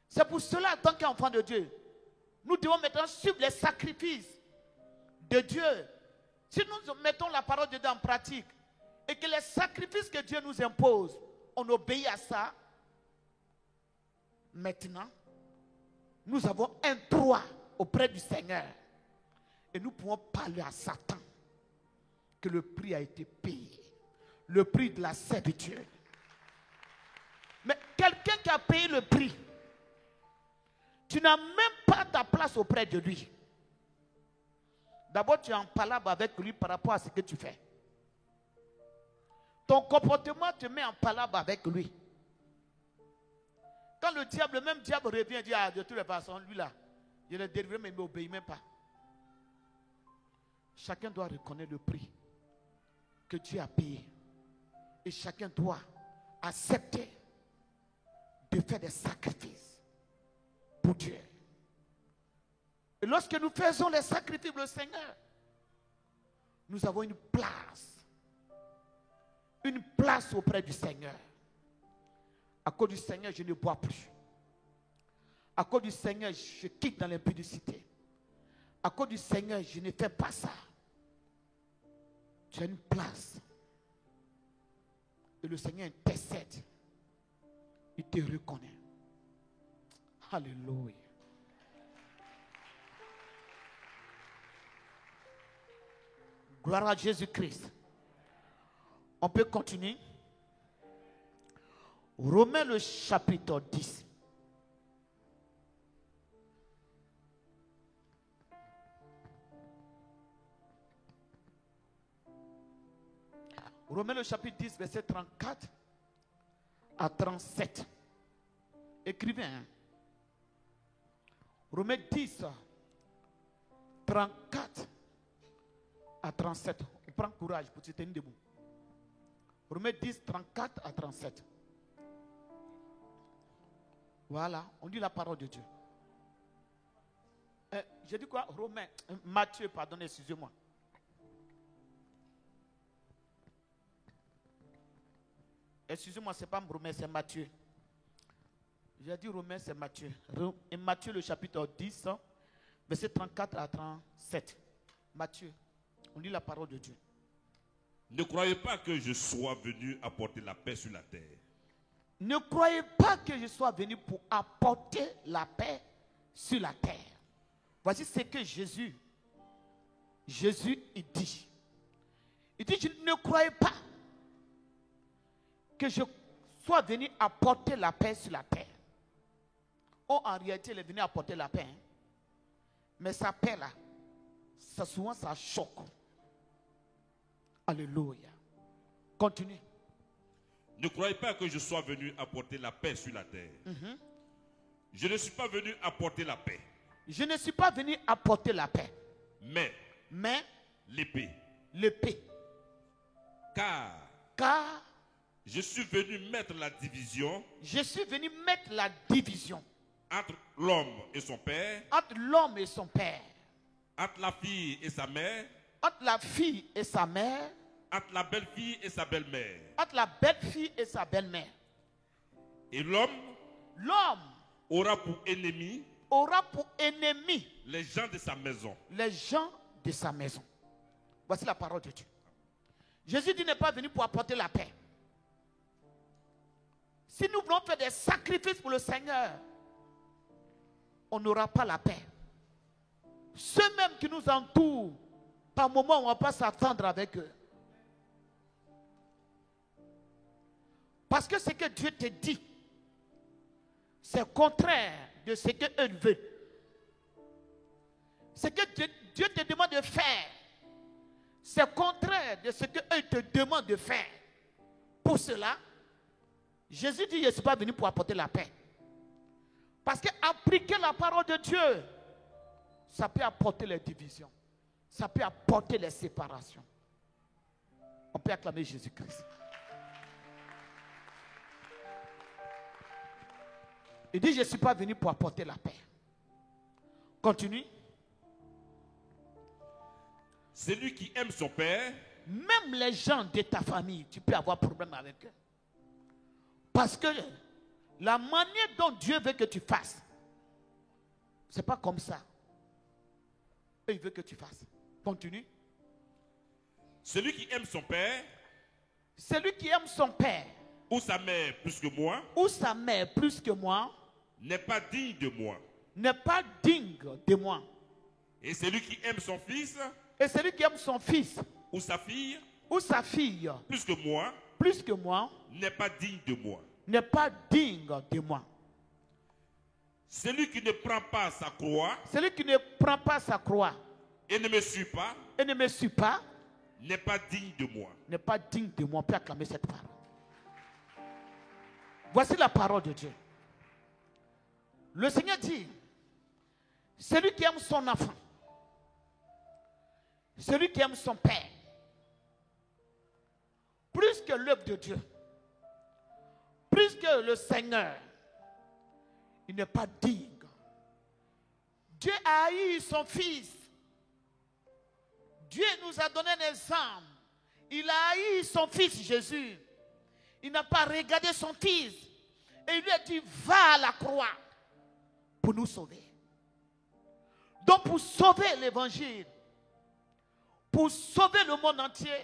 C'est pour cela, en tant qu'enfant de Dieu, nous devons maintenant suivre les sacrifices de Dieu. Si nous mettons la parole de Dieu en pratique, et que les sacrifices que Dieu nous impose, on obéit à ça, maintenant, nous avons un droit auprès du Seigneur. Et nous pouvons parler à Satan que le prix a été payé. Le prix de la servitude. Mais quelqu'un qui a payé le prix, tu n'as même pas ta place auprès de lui. D'abord, tu es en palabre avec lui par rapport à ce que tu fais. Ton comportement te met en palabre avec lui. Quand le même diable revient et dit, ah, de toutes les façons, lui là, il est délivré, mais il n'obéit même pas. Chacun doit reconnaître le prix que Dieu a payé. Et chacun doit accepter de faire des sacrifices pour Dieu. Et lorsque nous faisons les sacrifices pour le Seigneur, nous avons une place. Une place auprès du Seigneur. À cause du Seigneur, je ne bois plus. À cause du Seigneur, je quitte dans l'impudicité. À cause du Seigneur, je ne fais pas ça. Tu as une place. Et le Seigneur intercède. Il te reconnaît. Alléluia. Gloire à Jésus-Christ. On peut continuer. Romains le chapitre 10. Romains le chapitre 10, verset 34 à 37. Écrivez. Hein? Romains 10, 34 à 37. On prend courage pour se tenir debout. Romains 10, 34 à 37. Voilà, on dit la parole de Dieu. J'ai dit quoi? Romains, Matthieu, pardon, excusez-moi. Excusez-moi, ce n'est pas Romains, c'est Matthieu. J'ai dit Romains, c'est Matthieu. Et Matthieu, le chapitre 10, verset 34 à 37. Matthieu, on lit la parole de Dieu. Ne croyez pas que je sois venu apporter la paix sur la terre. Ne croyez pas que je sois venu pour apporter la paix sur la terre. Voici ce que Jésus il dit. Il dit, je ne croyais pas que je sois venu apporter la paix sur la terre. Oh, en réalité, il est venu apporter la paix. Hein? Mais sa paix là, souvent ça choque. Alléluia. Continue. Ne croyez pas que je sois venu apporter la paix sur la terre. Je ne suis pas venu apporter la paix. Je ne suis pas venu apporter la paix. Mais l'épée. Car je suis venu mettre la division. Je suis venu mettre la division. Entre l'homme et son père. Entre l'homme et son père. Entre la fille et sa mère. Entre la fille et sa mère. Entre la belle-fille et sa belle-mère. Entre la belle-fille et sa belle-mère. Et l'homme aura pour ennemi. Les gens de sa maison. Les gens de sa maison. Voici la parole de Dieu. Jésus dit n'est pas venu pour apporter la paix. Si nous voulons faire des sacrifices pour le Seigneur, on n'aura pas la paix. Ceux mêmes qui nous entourent, par moments, on ne va pas s'attendre avec eux. Parce que ce que Dieu te dit, c'est contraire de ce qu'eux veulent. Ce que Dieu te demande de faire, c'est contraire de ce qu'eux te demandent de faire. Pour cela, Jésus dit, je ne suis pas venu pour apporter la paix. Parce qu'appliquer la parole de Dieu, ça peut apporter les divisions. Ça peut apporter les séparations. On peut acclamer Jésus-Christ. Il dit, je ne suis pas venu pour apporter la paix. Continue. Celui qui aime son père. Même les gens de ta famille, tu peux avoir problème avec eux. Parce que la manière dont Dieu veut que tu fasses, ce n'est pas comme ça. Et il veut que tu fasses. Continue. Celui qui aime son père. Celui qui aime son père. Ou sa mère plus que moi. Ou sa mère plus que moi. N'est pas digne de moi. N'est pas digne de moi. Et celui qui aime son fils. Et celui qui aime son fils. Ou sa fille. Ou sa fille. Plus que moi. Plus que moi. N'est pas digne de moi. N'est pas digne de moi. Celui qui ne prend pas sa croix. Celui qui ne prend pas sa croix. Et ne me suit pas. Et ne me suit pas. N'est pas digne de moi. N'est pas digne de moi. On peut acclamer cette parole. Voici la parole de Dieu. Le Seigneur dit, celui qui aime son enfant, celui qui aime son père, plus que l'œuvre de Dieu, plus que le Seigneur, il n'est pas digne. Dieu a haï son fils. Dieu nous a donné un exemple. Il a haï son fils Jésus. Il n'a pas regardé son fils. Et il lui a dit, va à la croix pour nous sauver. Donc pour sauver l'évangile, pour sauver le monde entier,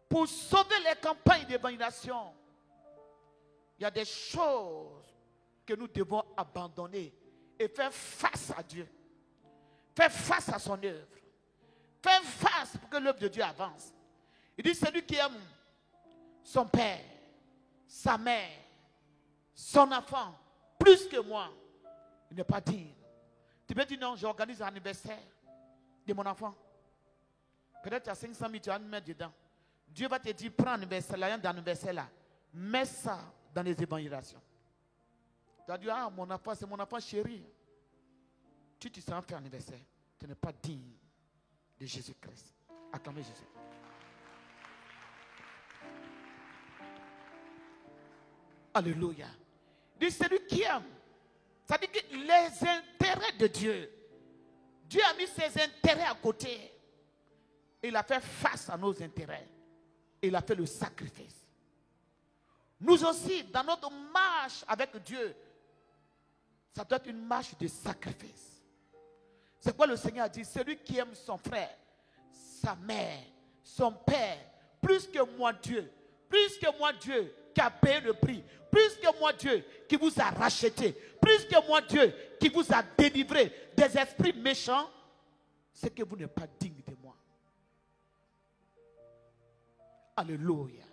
pour sauver les campagnes d'évangélisation, il y a des choses que nous devons abandonner et faire face à Dieu. Faire face à son œuvre. Faire face pour que l'œuvre de Dieu avance. Il dit, celui qui aime son père, sa mère, son enfant, plus que moi, il n'est pas digne. Tu peux dire non, j'organise un anniversaire de mon enfant. Peut-être tu as 500 000, tu vas me mettre dedans. Dieu va te dire, prends l'anniversaire là, mets ça dans les évangélisations. Tu vas dire, ah, mon enfant, c'est mon enfant chéri. Tu sens faire anniversaire, tu n'es pas digne de Jésus-Christ. Acclamez Jésus. Alléluia. Il dit, celui qui aime. Ça dit que les intérêts de Dieu. Dieu a mis ses intérêts à côté. Il a fait face à nos intérêts. Il a fait le sacrifice. Nous aussi, dans notre marche avec Dieu, ça doit être une marche de sacrifice. C'est quoi le Seigneur a dit? Celui qui aime son frère, sa mère, son père, plus que moi Dieu, qui a payé le prix, plus que moi Dieu qui vous a racheté, plus que moi Dieu qui vous a délivré des esprits méchants, c'est que vous n'êtes pas digne de moi. Alléluia.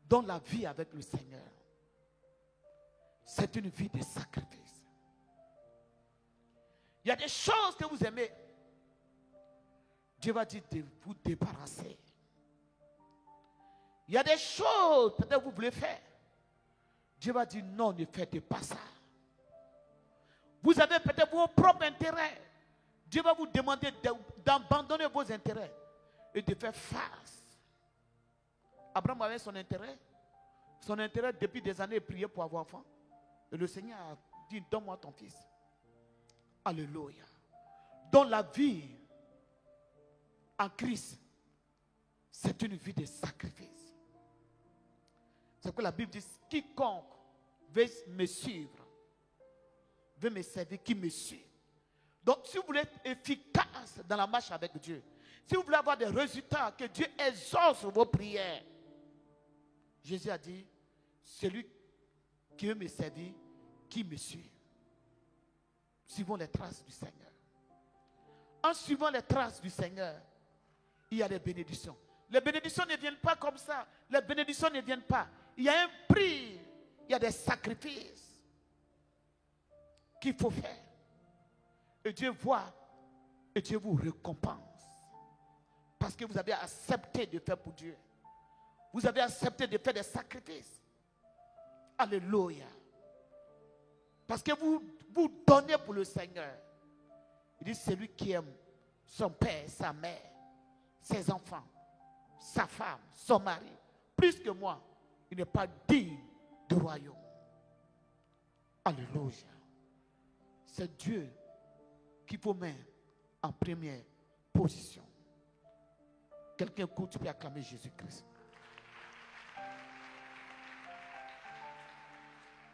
Dans la vie avec le Seigneur, c'est une vie de sacrifice. Il y a des choses que vous aimez. Dieu va dire de vous débarrasser. Il y a des choses peut-être que vous voulez faire. Dieu va dire non, ne faites pas ça. Vous avez peut-être vos propres intérêts. Dieu va vous demander d'abandonner vos intérêts et de faire face. Abraham avait son intérêt. Son intérêt depuis des années, prier pour avoir enfant. Et le Seigneur a dit, donne-moi ton fils. Alléluia. Dans la vie en Christ, c'est une vie de sacrifice. C'est que la Bible dit, quiconque veut me suivre, veut me servir, qui me suit. Donc si vous voulez être efficace dans la marche avec Dieu, si vous voulez avoir des résultats, que Dieu exauce vos prières, Jésus a dit, celui qui veut me servir, qui me suit. Suivons les traces du Seigneur. En suivant les traces du Seigneur, il y a des bénédictions. Les bénédictions ne viennent pas comme ça. Les bénédictions ne viennent pas. Il y a un prix. Il y a des sacrifices qu'il faut faire. Et Dieu voit. Et Dieu vous récompense. Parce que vous avez accepté de faire pour Dieu. Vous avez accepté de faire des sacrifices. Alléluia. Parce que vous donnez pour le Seigneur. Il dit, celui qui aime son père, sa mère, ses enfants, sa femme, son mari, plus que moi, il n'est pas digne du royaume. Alléluia. C'est Dieu qui vous met en première position. Quelqu'un écoute, tu peux acclamer Jésus-Christ.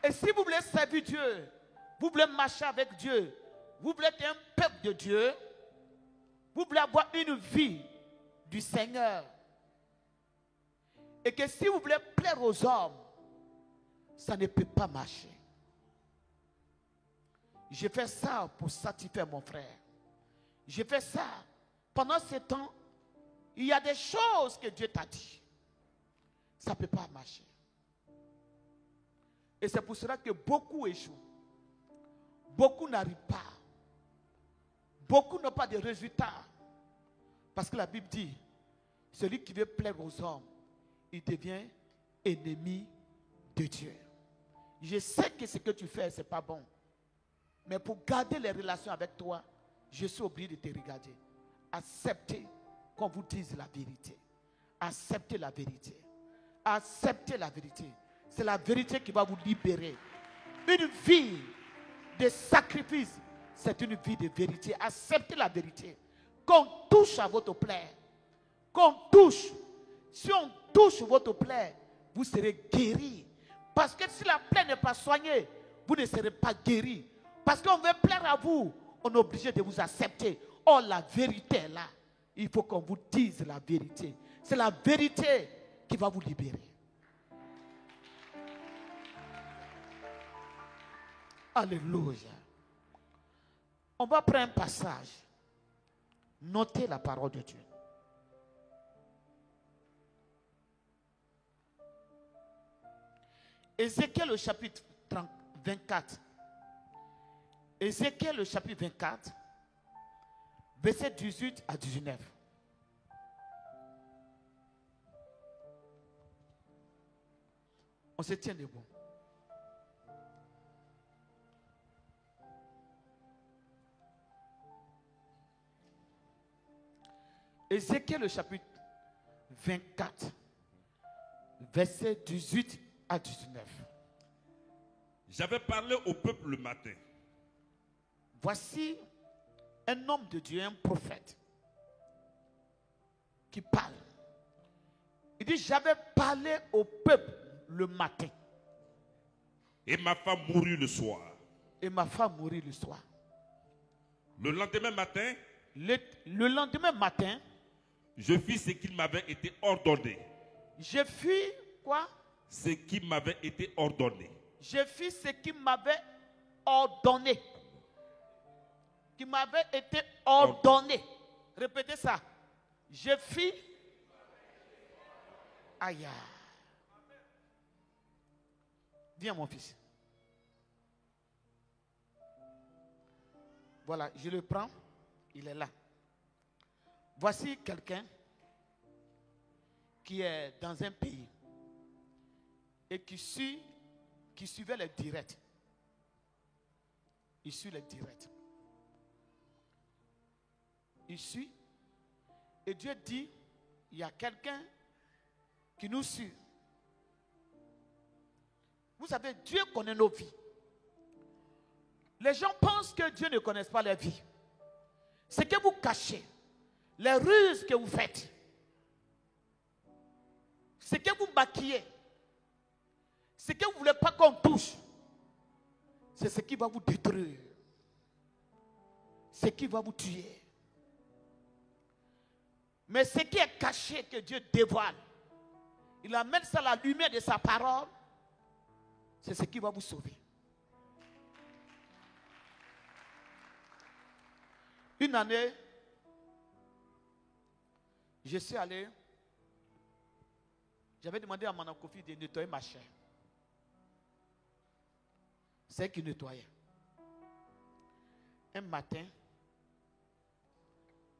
Et si vous voulez servir Dieu, vous voulez marcher avec Dieu, vous voulez être un peuple de Dieu, vous voulez avoir une vie du Seigneur, et que si vous voulez plaire aux hommes, ça ne peut pas marcher. J'ai fait ça pour satisfaire mon frère. J'ai fait ça. Pendant ce temps, il y a des choses que Dieu t'a dit. Ça ne peut pas marcher. Et c'est pour cela que beaucoup échouent. Beaucoup n'arrivent pas. Beaucoup n'ont pas de résultats. Parce que la Bible dit, celui qui veut plaire aux hommes, il devient ennemi de Dieu. Je sais que ce que tu fais, ce n'est pas bon. Mais pour garder les relations avec toi, je suis obligé de te regarder. Acceptez qu'on vous dise la vérité. Acceptez la vérité. Acceptez la vérité. C'est la vérité qui va vous libérer. Une vie de sacrifice, c'est une vie de vérité. Acceptez la vérité. Qu'on touche à votre plaie. Qu'on touche. Si on touche votre plaie, vous serez guéri. Parce que si la plaie n'est pas soignée, vous ne serez pas guéri. Parce qu'on veut plaire à vous, on est obligé de vous accepter. Or, la vérité est là. Il faut qu'on vous dise la vérité. C'est la vérité qui va vous libérer. Alléluia. On va prendre un passage. Notez la parole de Dieu. Ézéchiel au chapitre 24. Ézéchiel au chapitre 24, verset 18 à 19. On se tient debout. Ézéchiel le chapitre 24, verset 18 à 19. J'avais parlé au peuple le matin. Voici un homme de Dieu, un prophète, qui parle. Il dit, j'avais parlé au peuple le matin. Et ma femme mourut le soir. Et ma femme mourut le soir. Le lendemain matin, le lendemain matin, je fis ce qu'il m'avait été ordonné. Je fis quoi? Ce qui m'avait été ordonné. Je fis ce qui m'avait ordonné. Qui m'avait été ordonné. Répétez ça. Je fis. Aïe. Viens mon fils. Voilà, je le prends. Il est là. Voici quelqu'un qui est dans un pays et qui suivait les directs. Il suit les directs. Il suit. Et Dieu dit, il y a quelqu'un qui nous suit. Vous savez, Dieu connaît nos vies. Les gens pensent que Dieu ne connaît pas les vies. Ce que vous cachez, les ruses que vous faites, ce que vous maquillez, ce que vous ne voulez pas qu'on touche, c'est ce qui va vous détruire. Ce qui va vous tuer. Mais ce qui est caché, que Dieu dévoile, il amène ça à la lumière de sa parole, c'est ce qui va vous sauver. Une année, je suis allé, j'avais demandé à Mme Kofi de nettoyer ma chair. C'est elle qui nettoyait. Un matin,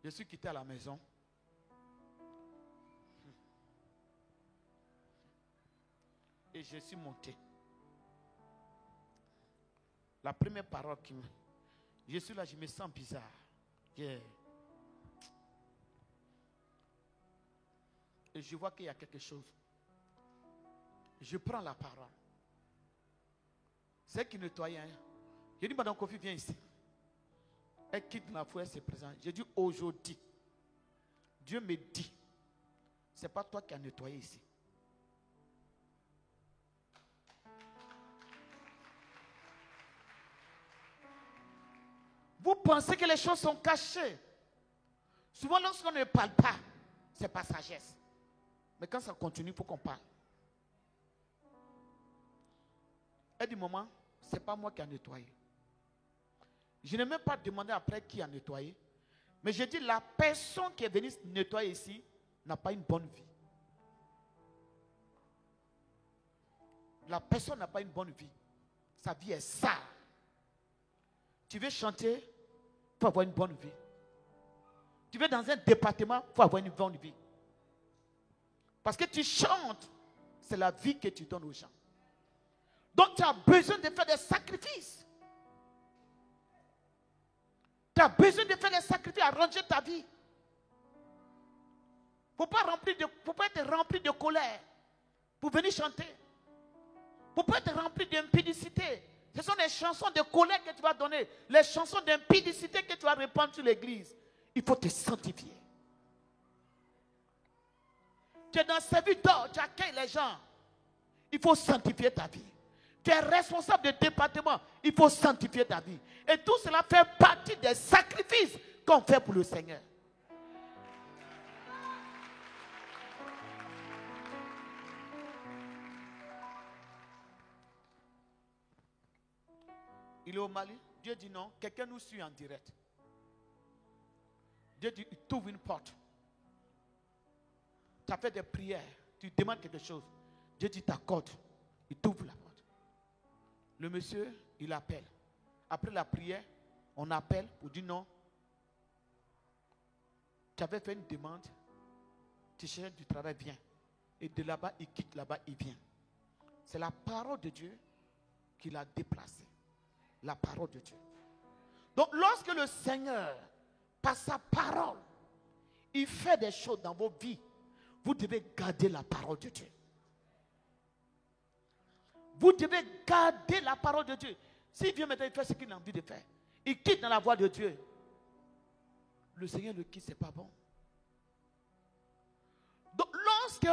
je suis quitté à la maison. Et je suis monté. La première parole qui me... Je suis là, je me sens bizarre. Et je vois qu'il y a quelque chose. Je prends la parole. C'est qui nettoie. Hein? Je dis, Madame Kofi, viens ici. Elle quitte la foi, elle se présente. J'ai dit, aujourd'hui, Dieu me dit, ce n'est pas toi qui as nettoyé ici. Vous pensez que les choses sont cachées. Souvent, lorsqu'on ne parle pas, c'est pas sagesse. Mais quand ça continue, il faut qu'on parle. Et du moment, ce n'est pas moi qui ai nettoyé. Je n'ai même pas demandé après qui a nettoyé. Mais j'ai dit, la personne qui est venue nettoyer ici n'a pas une bonne vie. La personne n'a pas une bonne vie. Sa vie est sale. Tu veux chanter, il faut avoir une bonne vie. Tu veux dans un département, il faut avoir une bonne vie. Parce que tu chantes, c'est la vie que tu donnes aux gens. Donc tu as besoin de faire des sacrifices. Tu as besoin de faire des sacrifices, arranger ta vie. Il ne faut pas être rempli de colère pour venir chanter. Il ne faut pas être rempli d'impudicité. Ce sont les chansons de colère que tu vas donner. Les chansons d'impudicité que tu vas répandre sur l'église. Il faut te sanctifier. Tu es dans le service d'or, tu accueilles les gens. Il faut sanctifier ta vie. Tu es responsable de département. Il faut sanctifier ta vie. Et tout cela fait partie des sacrifices qu'on fait pour le Seigneur. Il est au Mali. Dieu dit non. Quelqu'un nous suit en direct. Dieu dit, il t'ouvre une porte. Tu as fait des prières. Tu demandes quelque chose. Dieu dit, t'accorde. Il t'ouvre la porte. Le monsieur, il appelle. Après la prière, on appelle pour dire non. Tu avais fait une demande, tu cherches du travail, viens. Et de là-bas, il quitte là-bas, il vient. C'est la parole de Dieu qui l'a déplacé. La parole de Dieu. Donc, lorsque le Seigneur, par sa parole, il fait des choses dans vos vies, vous devez garder la parole de Dieu. Vous devez garder la parole de Dieu. S'il vient maintenant, il fait ce qu'il a envie de faire. Il quitte dans la voie de Dieu. Le Seigneur le quitte, ce n'est pas bon. Donc, lorsque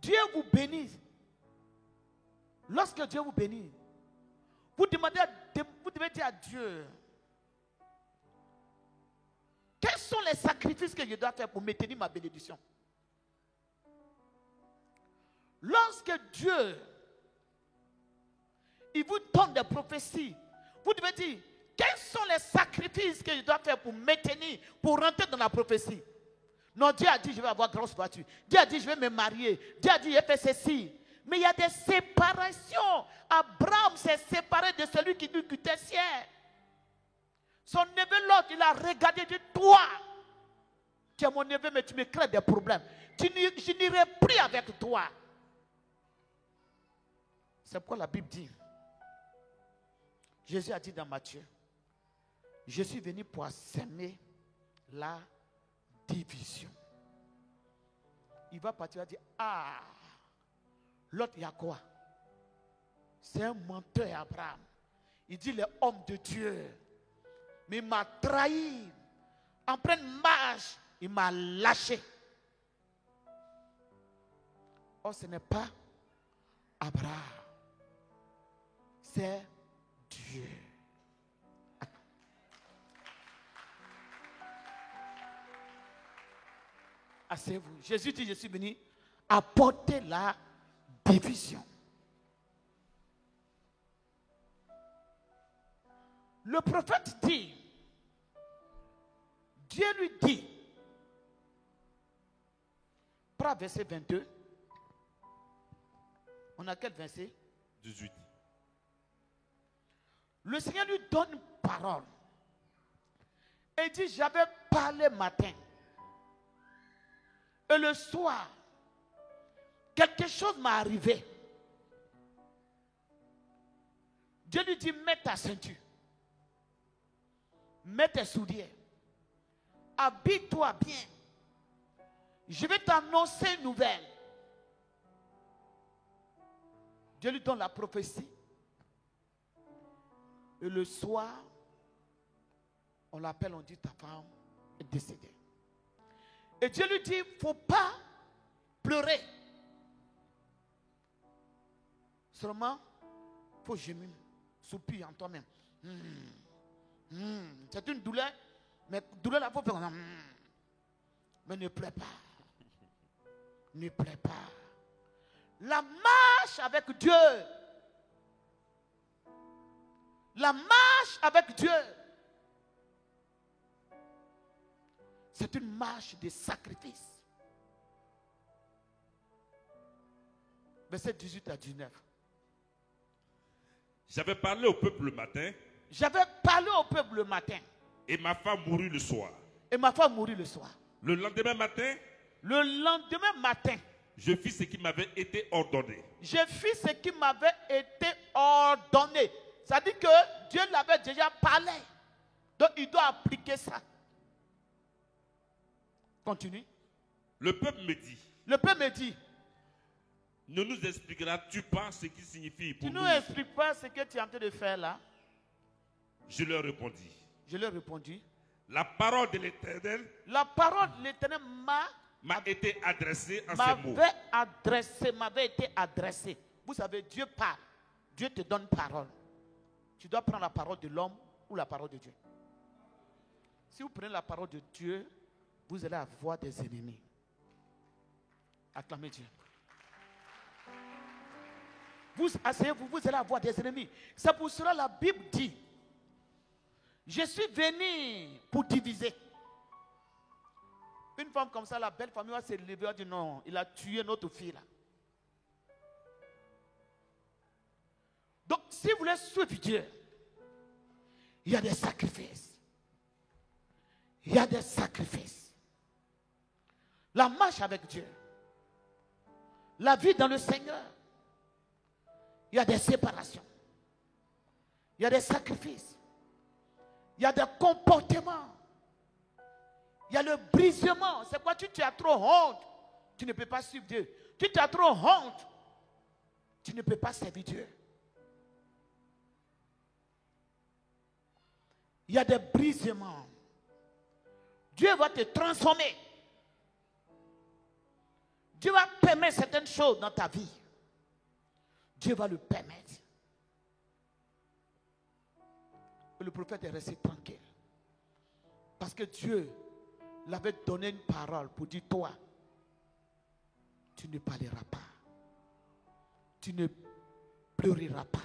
Dieu vous bénisse, lorsque Dieu vous bénit, vous devez dire à Dieu, quels sont les sacrifices que je dois faire pour maintenir ma bénédiction? Lorsque Dieu, il vous donne des prophéties, vous devez dire, quels sont les sacrifices que je dois faire pour maintenir, pour rentrer dans la prophétie? Non, Dieu a dit, je vais avoir grosse voiture. Dieu a dit, je vais me marier. Dieu a dit, je vais faire ceci. Mais il y a des séparations. Abraham s'est séparé de celui qui lui coûtait cher. Son neveu l'autre, il a regardé de toi. Tu es mon neveu, mais tu me crées des problèmes. Je n'irai plus avec toi. C'est pourquoi la Bible dit, Jésus a dit dans Matthieu, je suis venu pour assaimer la division. Il va partir, il va dire, ah, l'autre, il y a quoi? C'est un menteur, Abraham. Il dit, les hommes de Dieu, mais il m'a trahi. En pleine marche, il m'a lâché. Oh, ce n'est pas Abraham, c'est Dieu. Asseyez-vous. Jésus dit, je suis venu apporter la division. Le prophète dit, Dieu lui dit, prends verset 22. On a quel verset? 18. Le Seigneur lui donne une parole. Et il dit, j'avais parlé matin. Et le soir, quelque chose m'est arrivé. Dieu lui dit, mets ta ceinture. Mets tes souliers. Habille-toi bien. Je vais t'annoncer une nouvelle. Dieu lui donne la prophétie. Et le soir, on l'appelle, on dit, ta femme est décédée. Et Dieu lui dit, il ne faut pas pleurer. Seulement, il faut gémir, soupir en toi-même. C'est une douleur, mais douleur là, il faut faire. Mais ne pleure pas. Ne pleure pas. La marche avec Dieu. La marche avec Dieu. C'est une marche de sacrifice. Verset 18 à 19. J'avais parlé au peuple le matin. J'avais parlé au peuple le matin. Et ma femme mourut le soir. Et ma femme mourut le soir. Le lendemain matin. Le lendemain matin. Je fis ce qui m'avait été ordonné. Je fis ce qui m'avait été ordonné. Ça dit que Dieu l'avait déjà parlé. Donc il doit appliquer ça. Continue. Le peuple me dit. Le peuple me dit. Ne nous expliqueras-tu pas ce qui signifie pour Tu nous? ne nous expliques pas ce que tu es en train de faire là? Je leur répondis. Je leur répondis. La parole de l'Éternel. La parole de l'Éternel m'a été adressée en ces mots. M'avait été adressée. Vous savez, Dieu parle. Dieu te donne parole. Tu dois prendre la parole de l'homme ou la parole de Dieu. Si vous prenez la parole de Dieu, vous allez avoir des ennemis. Acclamez Dieu. Vous asseyez-vous, vous allez avoir des ennemis. C'est pour cela que la Bible dit, je suis venu pour diviser. Une femme comme ça, la belle famille va se lever, va dire non, il a tué notre fille là. Donc, si vous voulez suivre Dieu, il y a des sacrifices. Il y a des sacrifices. La marche avec Dieu. La vie dans le Seigneur. Il y a des séparations. Il y a des sacrifices. Il y a des comportements. Il y a le brisement. C'est quoi? Tu as trop honte. Tu ne peux pas suivre Dieu. Tu as trop honte. Tu ne peux pas servir Dieu. Il y a des brisements. Dieu va te transformer. Dieu va permettre certaines choses dans ta vie. Dieu va le permettre. Et le prophète est resté tranquille. Parce que Dieu l'avait donné une parole pour dire, toi, tu ne parleras pas. Tu ne pleureras pas.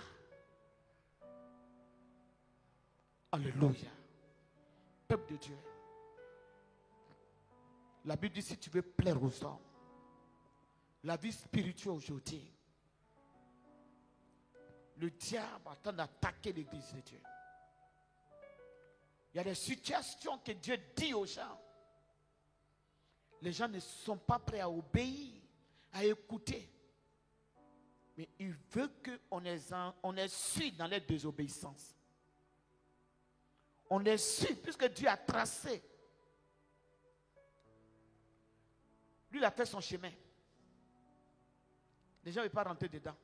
Alléluia. Peuple de Dieu. La Bible dit, si tu veux plaire aux hommes, la vie spirituelle aujourd'hui, le diable attend d'attaquer l'église de Dieu. Il y a des situations que Dieu dit aux gens. Les gens ne sont pas prêts à obéir, à écouter. Mais il veut qu'on les suive dans les désobéissances. On les suit puisque Dieu a tracé. Lui, il a fait son chemin. Les gens ne veulent pas rentrer dedans.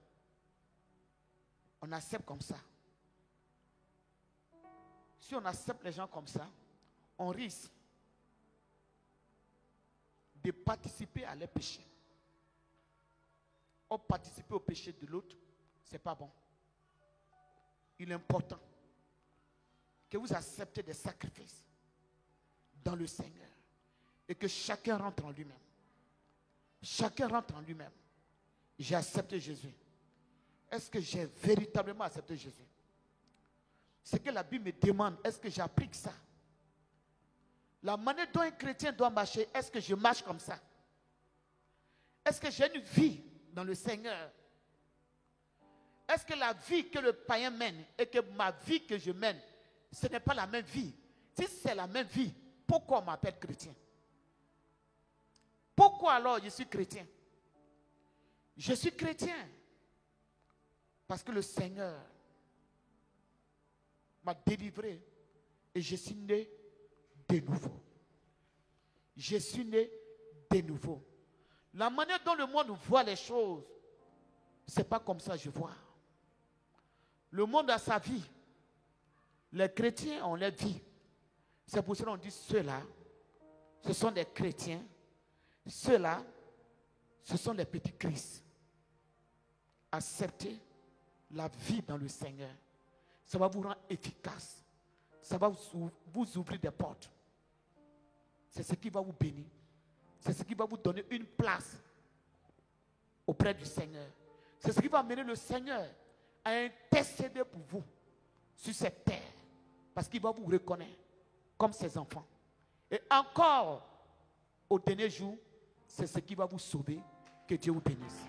On accepte comme ça. Si on accepte les gens comme ça, on risque de participer à leurs péchés. Or, participer au péché de l'autre, ce n'est pas bon. Il est important que vous acceptez des sacrifices dans le Seigneur et que chacun rentre en lui-même. Chacun rentre en lui-même. J'ai accepté Jésus. Est-ce que j'ai véritablement accepté Jésus? Ce que la Bible me demande, est-ce que j'applique ça? La manière dont un chrétien doit marcher, est-ce que je marche comme ça? Est-ce que j'ai une vie dans le Seigneur? Est-ce que la vie que le païen mène et que ma vie que je mène, ce n'est pas la même vie? Si c'est la même vie, pourquoi on m'appelle chrétien? Pourquoi alors je suis chrétien? Je suis chrétien parce que le Seigneur m'a délivré et je suis né de nouveau. Je suis né de nouveau. La manière dont le monde voit les choses, ce n'est pas comme ça que je vois. Le monde a sa vie. Les chrétiens ont leur vie. C'est pour cela qu'on dit ceux-là, ce sont des chrétiens. Ceux-là, ce sont les petits Christ. Acceptez la vie dans le Seigneur. Ça va vous rendre efficace. Ça va vous ouvrir des portes. C'est ce qui va vous bénir. C'est ce qui va vous donner une place auprès du Seigneur. C'est ce qui va amener le Seigneur à intercéder pour vous sur cette terre. Parce qu'il va vous reconnaître comme ses enfants. Et encore, au dernier jour, c'est ce qui va vous sauver. Que Dieu vous bénisse.